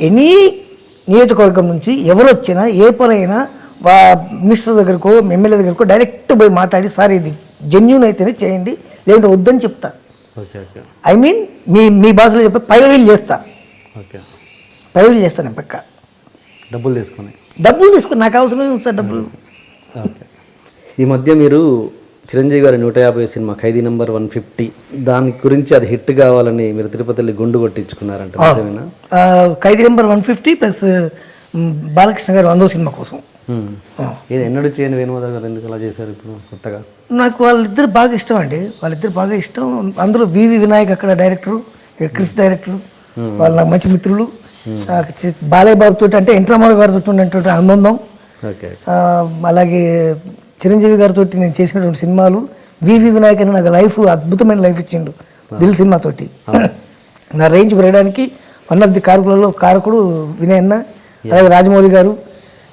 ఎనీ నియోజకవర్గం నుంచి ఎవరు వచ్చినా ఏ పనైనా మినిస్టర్ దగ్గరకో ఎమ్మెల్యే దగ్గరకో డైరెక్ట్ పోయి మాట్లాడి, సార్ ఇది జెన్యూన్ అయితేనే చేయండి, లేదంటే వద్దని చెప్తా. ఐ మీన్ మీ భాషలో చెప్పి పైరవీలు చేస్తా, నేను పక్క డబ్బులు తీసుకుని నాకు అవసరం ఉంది సార్ డబ్బులు. ఈ మధ్య మీరు చిరంజీవి గారి 150 సినిమా ఖైదీ నంబర్ 150 దాని గురించి అది హిట్ కావాలని మీరు తిరుపతిలో గుండు కొట్టించుకున్నారంట, నిజమేనా? ఖైదీ నంబర్ 150 ప్లస్ బాలకృష్ణ గారు 100 సినిమా కోసం. ఇది ఎన్నడూ చేయని వేణుమాధవ్ గారు ఎందుకు అలా చేశారు ఇప్పుడు కొత్తగా? నాకు వాళ్ళిద్దరు బాగా ఇష్టం అండి, అందులో వివి వినాయక్ అక్కడ డైరెక్టరు, క్రిష్ డైరెక్టరు, వాళ్ళు నాకు మంచి మిత్రులు. బాలయ్య బాబు తోటి అంటే ఎన్టీ రామారావు గారితో ఉన్నటువంటి అనుబంధం, అలాగే చిరంజీవి గారితో నేను చేసినటువంటి సినిమాలు. వివి వినాయక్ అని నాకు అద్భుతమైన లైఫ్ ఇచ్చిండు దిల్ సినిమాతోటి. నా రేంజ్ పెరగడానికి వన్ ఆఫ్ ది కారకుడు వినయన్న, అలాగే రాజమౌళి గారు,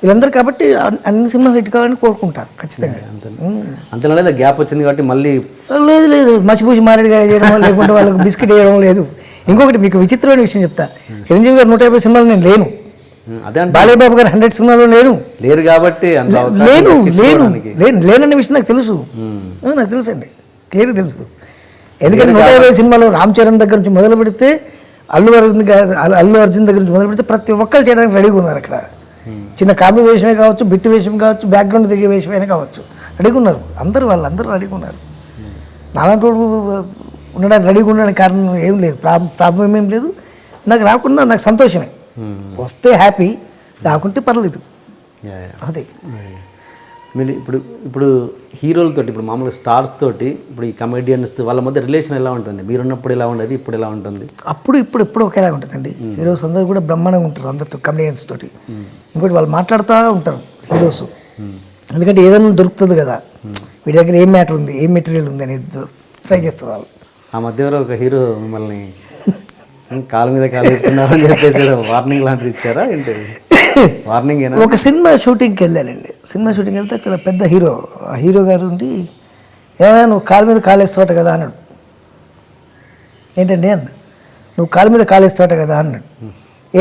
వీళ్ళందరూ. కాబట్టి అన్ని సినిమాలు హిట్ కావాలని కోరుకుంటా ఖచ్చితంగా. అంతే గ్యాప్ వచ్చింది కాబట్టి మళ్ళీ లేదు మసిపూసి మారేడుగా చేయడం, లేకుంటే వాళ్ళకి బిస్కెట్ వేయడం లేదు. ఇంకొకటి మీకు విచిత్రమైన విషయం చెప్తా, చిరంజీవి గారు 150 సినిమాలు నేను లేను, బాలయ్య బాబు గారు 100 సినిమాలో లేరు కాబట్టి లేనన్న విషయం నాకు తెలుసు అండి, క్లియర్గా తెలుసు. ఎందుకంటే 150 సినిమాలో రామ్ చరణ్ దగ్గర నుంచి మొదలు పెడితే అల్లు అర్జున్ దగ్గర నుంచి మొదలు పెడితే ప్రతి ఒక్కరు చేయడానికి రెడీగా ఉన్నారు. అక్కడ చిన్న కామెడీ వేషమే కావచ్చు, బిట్టు వేషం కావచ్చు, బ్యాక్గ్రౌండ్ తిరిగే వేషమైనా కావచ్చు, రెడీగా ఉన్నారు. వాళ్ళందరూ రెడీగా ఉన్నారు. నాలాంటి ఉండడానికి రెడీగా ఉండడానికి కారణం ఏం లేదు, ప్రాబ్లం ఏం లేదు. నాకు రాకుండా నాకు సంతోషమే, వస్తే హ్యాపీ, రాకుంటే పర్లేదు. అదే మీరు ఇప్పుడు హీరోలతోటి, ఇప్పుడు మామూలుగా స్టార్స్ తోటి, ఇప్పుడు ఈ కమెడియన్స్ వాళ్ళ మధ్య రిలేషన్ ఎలా ఉంటుంది? మీరున్నప్పుడు ఎలా ఉండేది, ఇప్పుడు ఎలా ఉంటుంది? ఇప్పుడు ఒకేలా ఉంటుందండి. హీరోస్ అందరూ కూడా బ్రహ్మాండంగా ఉంటారు అందరితో, కమెడియన్స్ తోటి. ఇంకోటి వాళ్ళు మాట్లాడుతూ ఉంటారు హీరోస్, ఎందుకంటే ఏదైనా దొరుకుతుంది కదా, వీడి దగ్గర ఏం మ్యాటర్ ఉంది, ఏం మెటీరియల్ ఉంది అనేది ట్రై చేస్తారు వాళ్ళు. ఆ మధ్య ఒక హీరో మిమ్మల్ని కాలు మీద కాలు వేసుకున్నారని చెప్పేసి వార్నింగ్ లాంటిది ఇచ్చారా ఏంటి? వార్నింగ్ ఒక సినిమా షూటింగ్కి వెళ్ళానండి. సినిమా షూటింగ్ వెళ్తే అక్కడ పెద్ద హీరో గారు ఉండి, ఏమైనా నువ్వు కాలు మీద కాలేస్తావట కదా అన్నాడు. ఏంటండి అన్న, నువ్వు కాలు మీద కాలేస్తావట కదా అన్నాడు.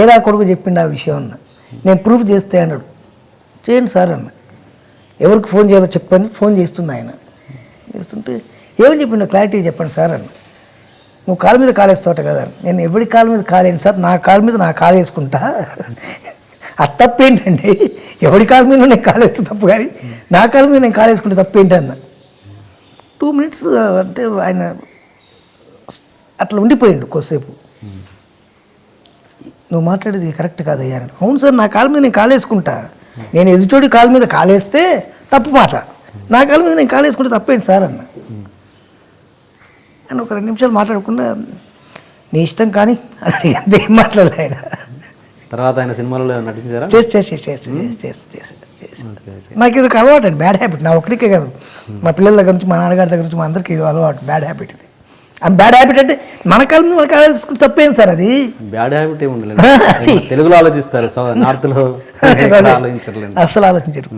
ఏరా కొడుకు చెప్పిండు ఆ విషయం అన్న. నేను ప్రూఫ్ చేస్తే అన్నాడు. చేయండి సార్ అన్న. ఎవరికి ఫోన్ చేయాలో చెప్పని ఫోన్ చేస్తున్నా ఆయన. చేస్తుంటే ఏమని చెప్పిండు క్లారిటీ చెప్పండి సార్ అన్న. నువ్వు కాలు మీద కాలేస్తావట కదా. నేను ఎవరి కాలు మీద కాలేను సార్, నా కాలు మీద నా కాలు వేసుకుంటా. అది తప్పేంటండి? ఎవరి కాలు మీద నేను కాలేస్తే తప్పు, కానీ నా కాలు మీద నేను కాలేసుకుంటే తప్పేంటన్న. 2 minutes అంటే ఆయన అట్లా ఉండిపోయిండు కొద్దిసేపు. నువ్వు మాట్లాడేది కరెక్ట్ కాదయ్యా అన్నాడు. అవును సార్, నా కాలు మీద నేను కాలేసుకుంటా. నేను ఎదుటోడి కాలు మీద కాలేస్తే తప్పు మాట, నా కాలు మీద నేను కాలేసుకుంటే తప్పేంటి సార్ అన్న. అని ఒక 2 నిమిషాలు మాట్లాడకుండా నీ ఇష్టం కానీ అని అంతేం మాట్లాడలే ఆయన. తర్వాత ఆయన సినిమాలలో నటించారా? చేసి నాకు ఇది ఒక అలవాటు అండి, బ్యాడ్ హ్యాబిట్. నా ఒకరికే కాదు, మా పిల్లల దగ్గర నుంచి, మా నాన్నగారి దగ్గర నుంచి, మా అందరికీ ఇది అలవాటు, బ్యాడ్ హ్యాబిట్ ఇది. అండ్ బ్యాడ్ హ్యాబిట్ అంటే మన కాలం మన కాలేసుకుంటే తప్పేం సార్ అది? బ్యాడ్ హ్యాబిట్ ఏమి ఉండలేదు. తెలుగులో ఆలోచిస్తారు, నార్త్లో ఆలోచించలేదు, అసలు ఆలోచించరు.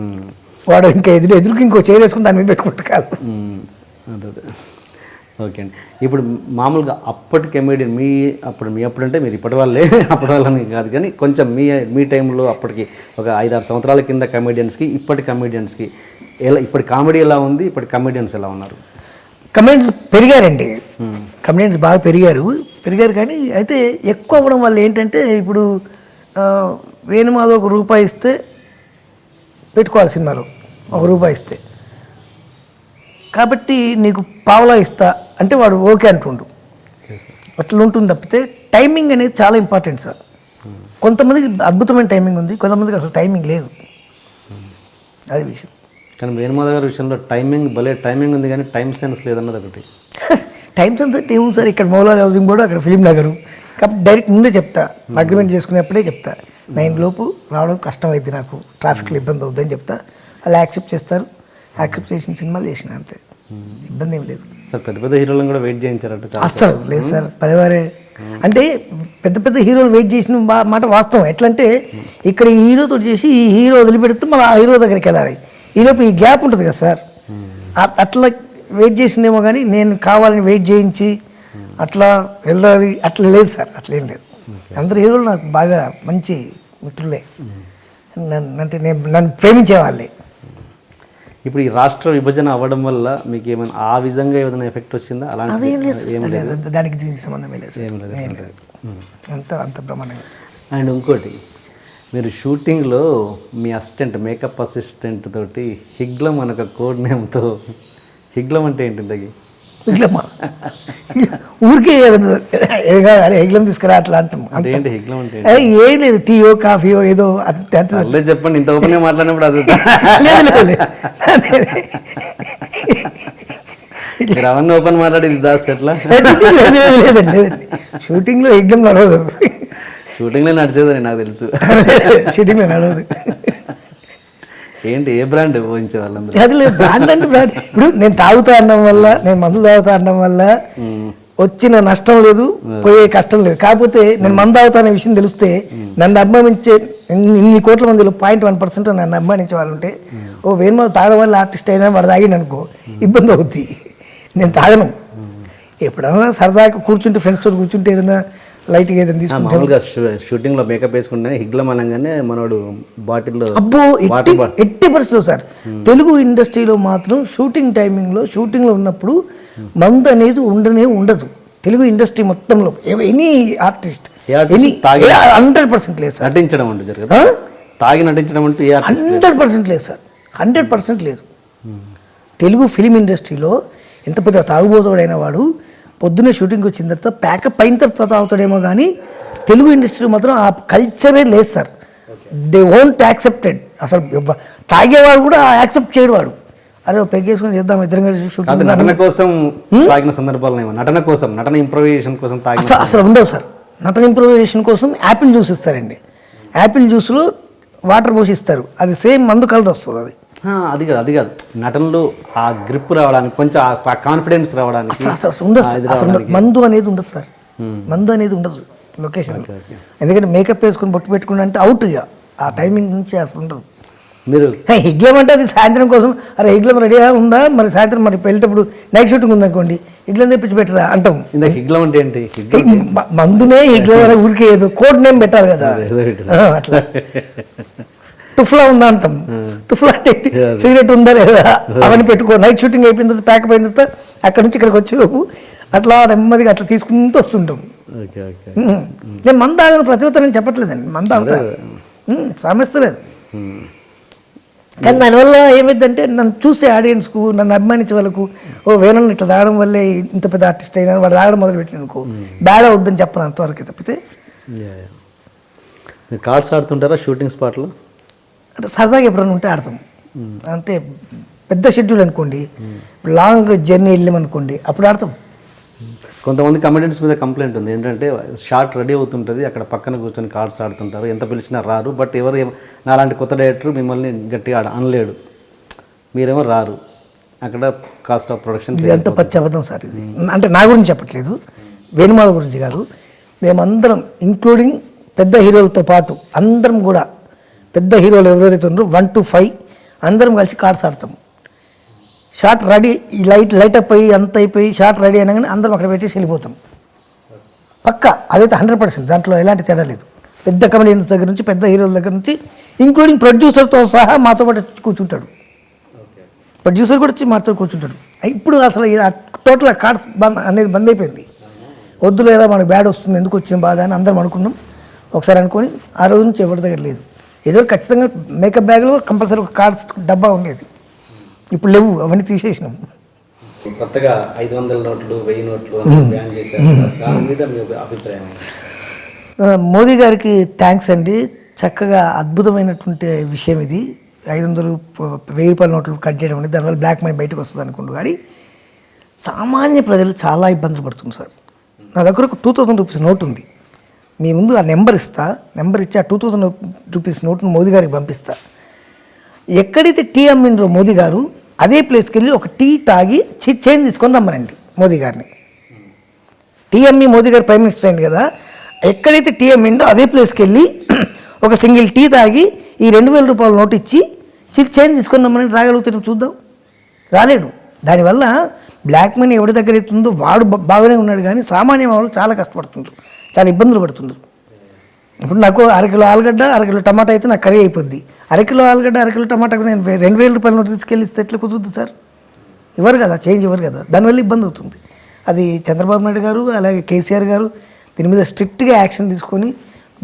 వాడు ఇంకా ఎదురుకి ఇంకో చైర్ వేసుకుని దాని మీద పెట్టుకుంటా కాదు. అదే. ఓకే అండి. ఇప్పుడు మామూలుగా అప్పటి కమెడియన్ అప్పుడు అంటే మీరు ఇప్పటి వాళ్ళే, అప్పటి వాళ్ళని కాదు, కానీ కొంచెం మీ టైంలో అప్పటికి ఒక 5-6 సంవత్సరాల కింద కమెడియన్స్కి ఇప్పటి కమెడియన్స్కి ఇప్పటి కామెడీ ఎలా ఉంది, ఇప్పటి కమెడియన్స్ ఎలా ఉన్నారు? కమెడియన్స్ పెరిగారండి, కమెడియన్స్ బాగా పెరిగారు కానీ అయితే ఎక్కువ అవ్వడం వల్ల ఏంటంటే, ఇప్పుడు వేణుమాధవ్ ₹1 ఇస్తే పెట్టుకోవాలి సినిమాలో, ₹1 ఇస్తే, కాబట్టి నీకు పావలా ఇస్తా అంటే వాడు ఓకే అంటుండు. అట్లా ఉంటుంది తప్పితే టైమింగ్ అనేది చాలా ఇంపార్టెంట్ సార్. కొంతమందికి అద్భుతమైన టైమింగ్ ఉంది, కొంతమందికి అసలు టైమింగ్ లేదు, అది విషయం. కానీ వేణుమాధవ్ గారి విషయంలో భలే టైమింగ్ ఉంది, కానీ టైం సెన్స్ లేదన్నది ఒకటి. టైం సెన్స్ అంటే ఏముంది సార్, ఇక్కడ మౌలాలి హౌసింగ్ బోర్డు, అక్కడ ఫిలిం నగరు, కాబట్టి డైరెక్ట్ ముందే చెప్తా, అగ్రిమెంట్ చేసుకునేప్పుడే చెప్తా, 9 లోపు రావడం కష్టం అవుతుంది, నాకు ట్రాఫిక్లో ఇబ్బంది అవుతుందని చెప్తా. అలా యాక్సెప్ట్ చేస్తారు, యాక్సెప్ట్ చేసిన సినిమాలు చేసిన, అంతే, ఇబ్బంది ఏం లేదు సార్. పెద్ద హీరోలను కూడా వెయిట్ చేయించారంట? అస్సలు లేదు సార్, పరివారే అంటే పెద్ద హీరోలు వెయిట్ చేసిన మాట వాస్తవం. ఎట్లంటే ఇక్కడ ఈ హీరోతో చేసి ఈ హీరో వదిలిపెడితే మళ్ళీ ఆ హీరో దగ్గరికి వెళ్ళాలి, ఈలోపు ఈ గ్యాప్ ఉంటుంది కదా సార్, అట్లా వెయిట్ చేసిందేమో, కానీ నేను కావాలని వెయిట్ చేయించి అట్లా వెళ్ళాలి అట్లా లేదు సార్, అట్లా ఏం లేదు. అందరు హీరోలు నాకు బాగా మంచి మిత్రులే, నన్ను ప్రేమించే వాళ్ళే. ఇప్పుడు ఈ రాష్ట్ర విభజన అవ్వడం వల్ల మీకు ఏమైనా ఆ విధంగా ఏదైనా ఎఫెక్ట్ వచ్చిందా? అదేం లేదు, దానికి దీనికి సంబంధమే లేదు, అంత బ్రహ్మాండంగా. అండ్ ఇంకోటి, మీరు షూటింగ్లో మీ మేకప్ అసిస్టెంట్ తోటి హిగ్లం అనే ఒక కోడ్ నేమ్తో, హిగ్లం అంటే ఏంటి ఇంతకీ? హిగ్లమ్మా ఊరికే హిగ్లం తీసుకురా అట్లా అంటాం. ఏంటి హిగ్లం అంటే? ఏం లేదు, టీయో కాఫీయో ఏదో చెప్పండి, ఇంత ఓపెన్గా మాట్లాడినప్పుడు అది మీరు అవన్నీ ఓపెన్ మాట్లాడి దాస్తే ఎట్లా? లేదండి, షూటింగ్లో హిగ్లం నడవదు, షూటింగ్లో నడిచేదని నాకు తెలుసు, షూటింగ్లో నడవదు. ఏంటి, ఏ బ్రాండ్ ఊహించే వాళ్ళందరూ? అది లేదు, బ్రాండ్ అంటే బ్రాండ్. ఇప్పుడు నేను తాగుతా అనడం వల్ల, నేను మందు తాగుతా అనడం వల్ల వచ్చిన నష్టం లేదు, పోయే కష్టం లేదు. కాకపోతే నేను మందు తాగుతా అనే విషయం తెలిస్తే నన్ను అభిమానించే ఇన్ని కోట్ల మందిలో 0.1% నన్ను అభిమానించే వాళ్ళు ఉంటే, ఓ వేణుమాధవ్ తాగడం వల్ల ఆర్టిస్ట్ అయినా వాడు తాగిండు అనుకో ఇబ్బంది అవుద్ది. నేను తాగను, ఎప్పుడైనా సరదాగా కూర్చుంటే ఫ్రెండ్స్తో కూర్చుంటే ఏదైనా లైట్గా ఏదైనా తీసుకుంటాను. మామూలుగా షూటింగ్లో మేకప్ వేసుకుంటే హిగ్లం అనగానే మనోడు బాటిల్లో, అబ్బో ఎట్టి పరిస్థితుల్లో సార్, తెలుగు ఇండస్ట్రీలో మాత్రం షూటింగ్ టైమింగ్లో, షూటింగ్లో ఉన్నప్పుడు మందు అనేది ఉండదు తెలుగు ఇండస్ట్రీ మొత్తంలో. ఎనీ ఆర్టిస్ట్ 100% లేదు సార్. నటించడం అంటే జరగదు, తాగి నటించడం అంటే 100% లేదు సార్, 100% లేదు. తెలుగు ఫిలిం ఇండస్ట్రీలో ఎంత పెద్ద తాగుబోతుడైన వాడు పొద్దున్నే షూటింగ్కి వచ్చిన తర్వాత ప్యాకప్ అయిన తర్వాత తాగుతాడేమో, కానీ తెలుగు ఇండస్ట్రీలో మాత్రం ఆ కల్చరే లేదు సార్. They won't accepted. అసలు తాగేవాడు కూడా యాక్సెప్ట్ చేయడు. వాడు అరే పెగ్గేసుకొని చేద్దాం ఇద్దరం కలిసి షూటింగ్. నటన కోసం తాగిన సందర్భాలు, నటన ఇంప్రూవైజేషన్ కోసం అసలు ఉండవు సార్. నటన ఇంప్రూవైజేషన్ కోసం యాపిల్ జ్యూస్ ఇస్తారండి, యాపిల్ జ్యూస్లో వాటర్ పోసిస్తారు, అది సేమ్ మందు కలర్ వస్తుంది. అది కాదు నటనలో ఆ గ్రిప్ రావడానికి, కొంచెం ఆ కాన్ఫిడెన్స్ రావడానికి అసలు ఉండదు సార్. మందు అనేది ఉండదు సార్, మందు అనేది ఉండదు లొకేషన్. ఎందుకంటే మేకప్ వేసుకొని బొట్టు పెట్టుకుని అంటే అవుట్, ఇక ఆ టైమింగ్ నుంచి అసలు ఉండదు. మీరు హిగ్లం అంటే అది సాయంత్రం కోసం, అరే హిగ్లం రెడీగా ఉందా, మరి సాయంత్రం మరి వెళ్ళేటప్పుడు నైట్ షూటింగ్ ఉందనుకోండి, హిగ్లం తెప్పించి పెట్టరా అంటాం. ఇందాక హిగ్లం అంటే ఏంటి? మందునే హిగ్లం అనే ఊరికే ఏదో కోడ్ నేమ్ పెట్టాలి కదా, అట్లా. టుఫ్లా ఉందా అంటాం, టుఫ్లా అంటే సిగరెట్ ఉందా లేదా అవన్నీ పెట్టుకో. నైట్ షూటింగ్ అయిపోయిన తర్వాత ప్యాకప్ అయిన తర్వాత అక్కడ నుంచి ఇక్కడికి వచ్చేలోపు అట్లా నెమ్మదిగా అట్లా తీసుకుంటూ వస్తుంటాం. నేను మంద తాగను ప్రతి ఒక్కరు నేను చెప్పట్లేదండి, మంద తాగుతా, సమస్య లేదు. కానీ దానివల్ల ఏమైందంటే నన్ను చూసే ఆడియన్స్కు, నన్ను అభిమానించే వాళ్ళకు, ఓ వేణుని ఇట్లా తాగడం వల్లే ఇంత పెద్ద ఆర్టిస్ట్ అయినా వాడు తాగడం మొదలు పెట్టిన అనుకో, బ్యాడ్ అవుద్దని చెప్పను అంతవరకు. తప్పితే కార్డ్స్ ఆడుతుంటారా షూటింగ్ స్పాట్లో? అంటే సరదాగా ఎప్పుడైనా ఉంటే ఆడతాం. అంటే పెద్ద షెడ్యూల్ అనుకోండి, లాంగ్ జర్నీ వెళ్ళామనుకోండి అప్పుడు ఆడతాం. కొంతమంది కమెడియన్స్ మీద కంప్లైంట్ ఉంది ఏంటంటే, షార్ట్ రెడీ అవుతుంటుంది, అక్కడ పక్కన కూర్చొని కార్డ్స్ ఆడుతుంటారు, ఎంత పిలిచినా రారు. బట్ ఎవరు నాలాంటి కొత్త డైరెక్టర్ మిమ్మల్ని గట్టిగా అనలేడు, మీరేమో రారు, అక్కడ కాస్ట్ ఆఫ్ ప్రొడక్షన్. ఇది ఎంత పచ్చి అబద్ధం సార్ ఇది. అంటే నా గురించి చెప్పట్లేదు, వేణుమాల గురించి కాదు. మేమందరం ఇంక్లూడింగ్ పెద్ద హీరోలతో పాటు అందరం కూడా, పెద్ద హీరోలు ఎవరైతే ఉన్నారో 1 to 5 అందరం కలిసి కార్డ్స్ ఆడతాం. షార్ట్ రెడీ, లైట్ అప్ అయ్యి అంత అయిపోయి షార్ట్ రెడీ అయినా కానీ అందరం అక్కడ పెట్టేసి వెళ్ళిపోతాం పక్కా. అదైతే 100%, దాంట్లో ఎలాంటి తేడా లేదు. పెద్ద కమెడియన్స్ దగ్గర నుంచి, పెద్ద హీరోల దగ్గర నుంచి, ఇంక్లూడింగ్ ప్రొడ్యూసర్తో సహా మాతో పాటు కూర్చుంటాడు. ప్రొడ్యూసర్ కూడా వచ్చి మాతో కూర్చుంటాడు. ఇప్పుడు అసలు టోటల్ కార్డ్స్ బంద్ అయిపోయింది. వద్దులేరా మనకు బ్యాడ్ వస్తుంది, ఎందుకు వచ్చిన బాధ అని అందరం అనుకున్నాం. ఒకసారి అనుకొని ఆ రోజు నుంచి ఎవరి దగ్గర లేదు. ఏదో ఖచ్చితంగా మేకప్ బ్యాగ్లో కంపల్సరీ ఒక కార్డ్స్ డబ్బా ఉండేది, ఇప్పుడు లేవు, అవన్నీ తీసేసినాం. కొత్తగా 500 నోట్లు 1000 నోట్లు బ్యాన్ చేశారు, దాని మీద మీ అభిప్రాయం? మోదీ గారికి థ్యాంక్స్ అండి. చక్కగా అద్భుతమైనటువంటి విషయం ఇది. 500 1000 రూపాయల నోట్లు కట్ చేయడం అనేది, దానివల్ల బ్లాక్ మనీ బయటకు వస్తుంది అనుకుంటూ. కానీ సామాన్య ప్రజలు చాలా ఇబ్బందులు పడుతుంది సార్. నా దగ్గర ఒక 2000 రూపీస్ నోట్ ఉంది, మీ ముందు ఆ నెంబర్ ఇస్తా, నెంబర్ ఇచ్చి ఆ 2000 రూపీస్ నోట్ను మోదీ గారికి పంపిస్తా. ఎక్కడైతే టీ అమ్మిండ్రో మోదీ గారు, అదే ప్లేస్కి వెళ్ళి ఒక టీ తాగి చైన్ తీసుకొని రమ్మనండి మోదీ గారిని. టీ అమ్మి మోదీ గారు ప్రైమ్ మినిస్టర్ అయింది కదా, ఎక్కడైతే టీ అమ్మిండో అదే ప్లేస్కి వెళ్ళి ఒక సింగిల్ టీ తాగి ఈ 2000 రూపాయల నోట్ ఇచ్చి చైన్ తీసుకొని రమ్మని రాగలుగుతాం, చూద్దాం. రాలేడు. దానివల్ల బ్లాక్ మనీ ఎవరి దగ్గర అవుతుందో వాడు బాగానే ఉన్నాడు, కానీ సామాన్య వాళ్ళు చాలా కష్టపడుతుండ్రు, చాలా ఇబ్బందులు పడుతున్నారు. ఇప్పుడు నాకు 1 కిలో ఆలుగడ్డ 1 కిలో టమాటా అయితే నాకు కర్రీ అయిపోద్ది. 1 కిలో ఆలుగడ్డ 1 కిలో టమాటాకు నేను 2000 రూపాయల నోట్ తీసుకెళ్ళిస్తే ఎట్లా కుదురుతుంది సార్? ఇవ్వరు కదా, చేంజ్ ఇవ్వరు కదా, దానివల్ల ఇబ్బంది అవుతుంది. అది చంద్రబాబు నాయుడు గారు అలాగే కేసీఆర్ గారు దీని మీద స్ట్రిక్ట్గా యాక్షన్ తీసుకొని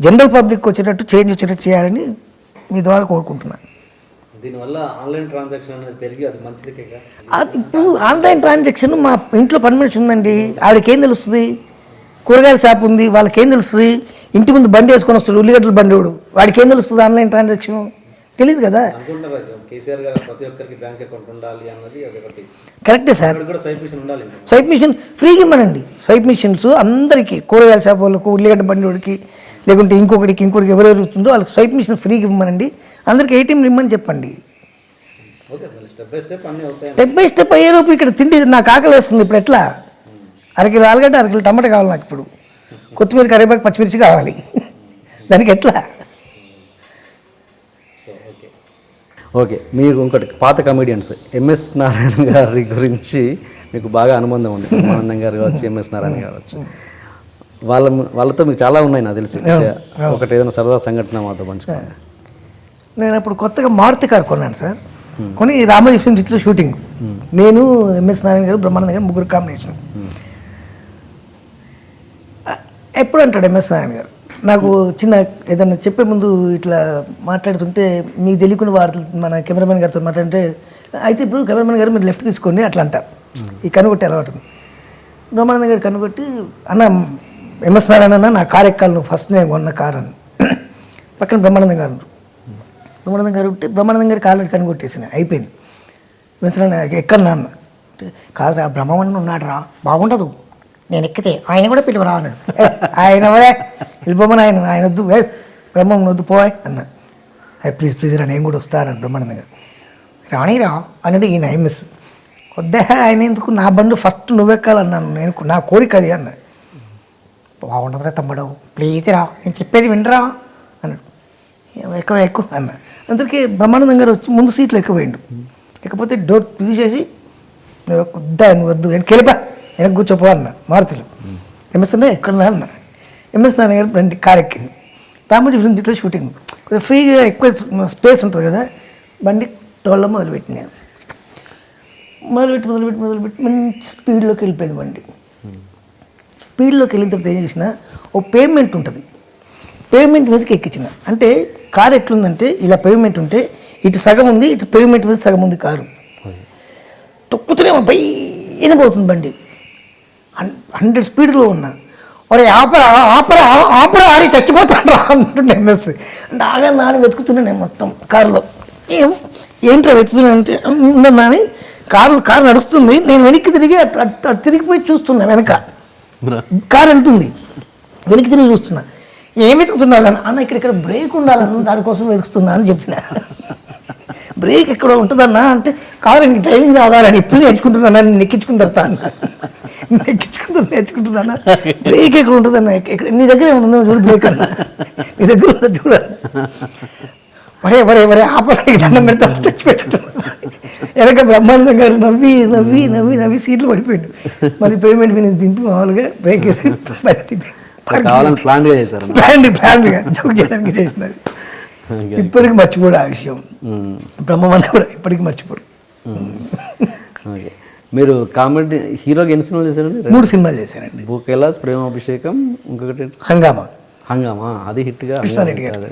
జనరల్ పబ్లిక్ వచ్చేటట్టు, చేంజ్ వచ్చేటట్టు చేయాలని మీ ద్వారా కోరుకుంటున్నాను. దీనివల్ల ఆన్లైన్ ట్రాన్సాక్షన్ అనేది పెరిగి అది మంచిది. అది ఇప్పుడు ఆన్లైన్ ట్రాన్సాక్షన్, మా ఇంట్లో పని మనిషి ఉందండి, ఆవిడకేం తెలుస్తుంది? కూరగాయల షాప్ ఉంది, వాళ్ళకి ఏం తెలుస్తుంది? ఇంటి ముందు బండి వేసుకొని వస్తాడు, ఉల్లిగడ్డల బండివాడు, వాడికి ఏం తెలుస్తుంది ఆన్లైన్ ట్రాన్సాక్షన్? తెలియదు కదా. కరెక్టే సార్, స్వైప్ మిషన్ ఫ్రీగా ఇవ్వనండి. స్వైప్ మిషన్స్ అందరికీ, కూరగాయల షాప్ వాళ్ళకు, ఉల్లిగడ్డ బండివాడికి, లేకుంటే ఇంకొకటికి ఎవరెవరు వస్తుందో వాళ్ళకి స్వైప్ మిషన్ ఫ్రీగా ఇవ్వమనండి. అందరికి ఏటీఎంలు ఇవ్వమని చెప్పండి. స్టెప్ బై స్టెప్ అయ్యేలోపు ఇక్కడ తిండి నాకు ఆకలి వేస్తుంది. ఇప్పుడు ఎట్లా? 1 కిలో ఆలుగడ్డ 1 కిలో టమాటా కావాలి నాకు, ఇప్పుడు కొత్తిమీర కరివేపాకు పచ్చిమిర్చి కావాలి, దానికి ఎట్లా? ఓకే, మీకు ఇంకోటి పాత కమెడియన్స్ ఎంఎస్ నారాయణ గారి గురించి మీకు బాగా అనుబంధం ఉంది. బ్రహ్మానందం గారు కావచ్చు, ఎంఎస్ నారాయణ గారు కావచ్చు, వాళ్ళతో మీకు చాలా ఉన్నాయి నాకు తెలిసి. ఒకటి ఏదైనా సరదా సంఘటన మాతో పంచుకోండి. నేను అప్పుడు కొత్తగా మారుతి కారు కొన్నాను సార్, కొని రామోజీ ఫిల్మ్ సిటీలో షూటింగ్, నేను ఎంఎస్ నారాయణ గారు బ్రహ్మానందం గారు ముగ్గురు కాంబినేషన్. ఎప్పుడు అంటాడు ఎంఎస్ నారాయణ గారు, నాకు చిన్న ఏదన్నా చెప్పే ముందు ఇట్లా మాట్లాడుతుంటే మీకు తెలియకుండా వాడు మన కెమెరామెన్ గారితో మాట్లాడితే, అయితే ఇప్పుడు కెమెరామెన్ గారు మీరు లెఫ్ట్ తీసుకోండి అట్లా అంటారు. ఈ కనుగొట్టి అలవాటు. బ్రహ్మానంద గారు కనుగొట్టి, అన్న ఎంఎస్ నారాయణ అన్న నా కారు ఎక్కాలి నువ్వు, ఫస్ట్ నేను కొన్న కారు అని. పక్కన బ్రహ్మానందం గారు ఉన్నారు. బ్రహ్మానందం గారు ఉంటే బ్రహ్మానందం గారికి ఆల్రెడీ కనుగొట్టేసిన అయిపోయింది. ఎంఎస్ నారాయణ ఎక్కను నాన్న అంటే, కాదురా బ్రహ్మానందం ఉన్నాడు రా, బాగుండదు, నేను ఎక్కితే ఆయన కూడా పిలువరా అన్నాడు. ఆయన ఎవరే వెళ్ళిపోమని, ఆయన వద్దు, బ్రహ్మం వద్దు పోయ్ అన్నాడు. అరే ప్లీజ్ ప్లీజ్ రా, నేను కూడా వస్తా అన్నాడు బ్రహ్మానందం గారు. రాణిరా అన్నాడు ఈయన ఎంఎస్. వద్దే ఆయన ఎందుకు, నా బండి ఫస్ట్ నువ్వెక్కాలన్నాను, నేను నా కోరిక అది అన్నాడు. బాగుండదురా తమ్ముడు, ప్లీజ్ రా, నేను చెప్పేది వినరా అన్నాడు. ఎక్కువ ఎక్కువ అన్నా. అందరికీ బ్రహ్మానందం గారు వచ్చి ముందు సీట్లు ఎక్కిపోయిండు. ఇకపోతే డోర్ తీసేసి నువ్వు వద్దు వెనక్కి వెళ్ళిపా, వెనక్కి కూర్చోపో అన్న మారుతులు. ఎంఎస్ అన్న ఎక్కడ అన్న, ఎంఎస్ నాన్న గారు రండి కార్ ఎక్కింది. రామోజీ ఫిల్మ్ సిటీలో షూటింగ్ కొంచెం ఫ్రీగా ఎక్కువ స్పేస్ ఉంటుంది కదా, బండి తోళ్ళ మొదలుపెట్టి నేను మొదలుపెట్టి మంచి స్పీడ్లోకి వెళ్ళిపోయింది బండి. స్పీడ్లోకి వెళ్ళిన తర్వాత ఏం చేసిన, ఓ పేమెంట్ ఉంటుంది, పేమెంట్ మీదకి ఎక్కించిన. అంటే కారు ఎట్లుందంటే ఇలా పేమెంట్ ఉంటే ఇటు సగం ఉంది, ఇటు పేమెంట్ మీద సగం ఉంది కారు. తొక్కుతూనే పైన పోతుంది బండి, 100 స్పీడ్లో ఉన్నా. ఒరే ఆపరా ఆపరా ఆపరా ఆడి చచ్చిపోతాను రా అంటుండే ఎంఎస్. అంటే ఆగా నాని వెతుకుతున్నాను నేను మొత్తం కారులో. ఏంట్రా వెతుకుతున్నాను అంటే నాని కారు నడుస్తుంది, నేను వెనక్కి తిరిగి తిరిగిపోయి చూస్తున్నా, వెనక కారు వెళ్తుంది, వెనక్కి తిరిగి చూస్తున్నా. ఏం వెతుకుతున్నాను అన్న, ఇక్కడ బ్రేక్ ఉండాలన్న దానికోసం వెతుకుతున్నా అని చెప్పిన. బ్రేక్ ఎక్కడ ఉంటుందన్నా అంటే కారు నీకు డ్రైవింగ్ రావాలని ఇప్పుడు నేర్చుకుంటున్నా, నెక్కించుకున్న తర్వాత అన్న నేర్చుకుంటుందన్నా. బ్రేక్ ఎక్కడ ఉంటుందన్న, నీ దగ్గర ఏమన్నా చూడు బ్రేక్ అన్న, నీ దగ్గర ఉందా చూడాలి. వరే ఆపడానికి దండం పెడతా చచ్చిపెట్టు. వెనక బ్రహ్మానందం గారు నవ్వి సీట్లు పడిపోయాడు. మళ్ళీ పేమెంట్ మీద దింపి మామూలుగా బ్రేక్ వేసి ప్లాన్గా జోక్ చేయడానికి చేసినది. ఇప్పటికి మర్చిపోడు ఆ విషయం. బ్రహ్మమన్న కూడా ఇప్పటికి మర్చిపోడు. మీరు కామెడీ హీరోగా ఎన్ని సినిమాలు చేశారండి? 3 సినిమాలు చేశారండి. భూ కైలాస్, ప్రేమాభిషేకం, ఇంకొకటి హంగామా. అది హిట్గా కృష్ణారెడ్డి గారు.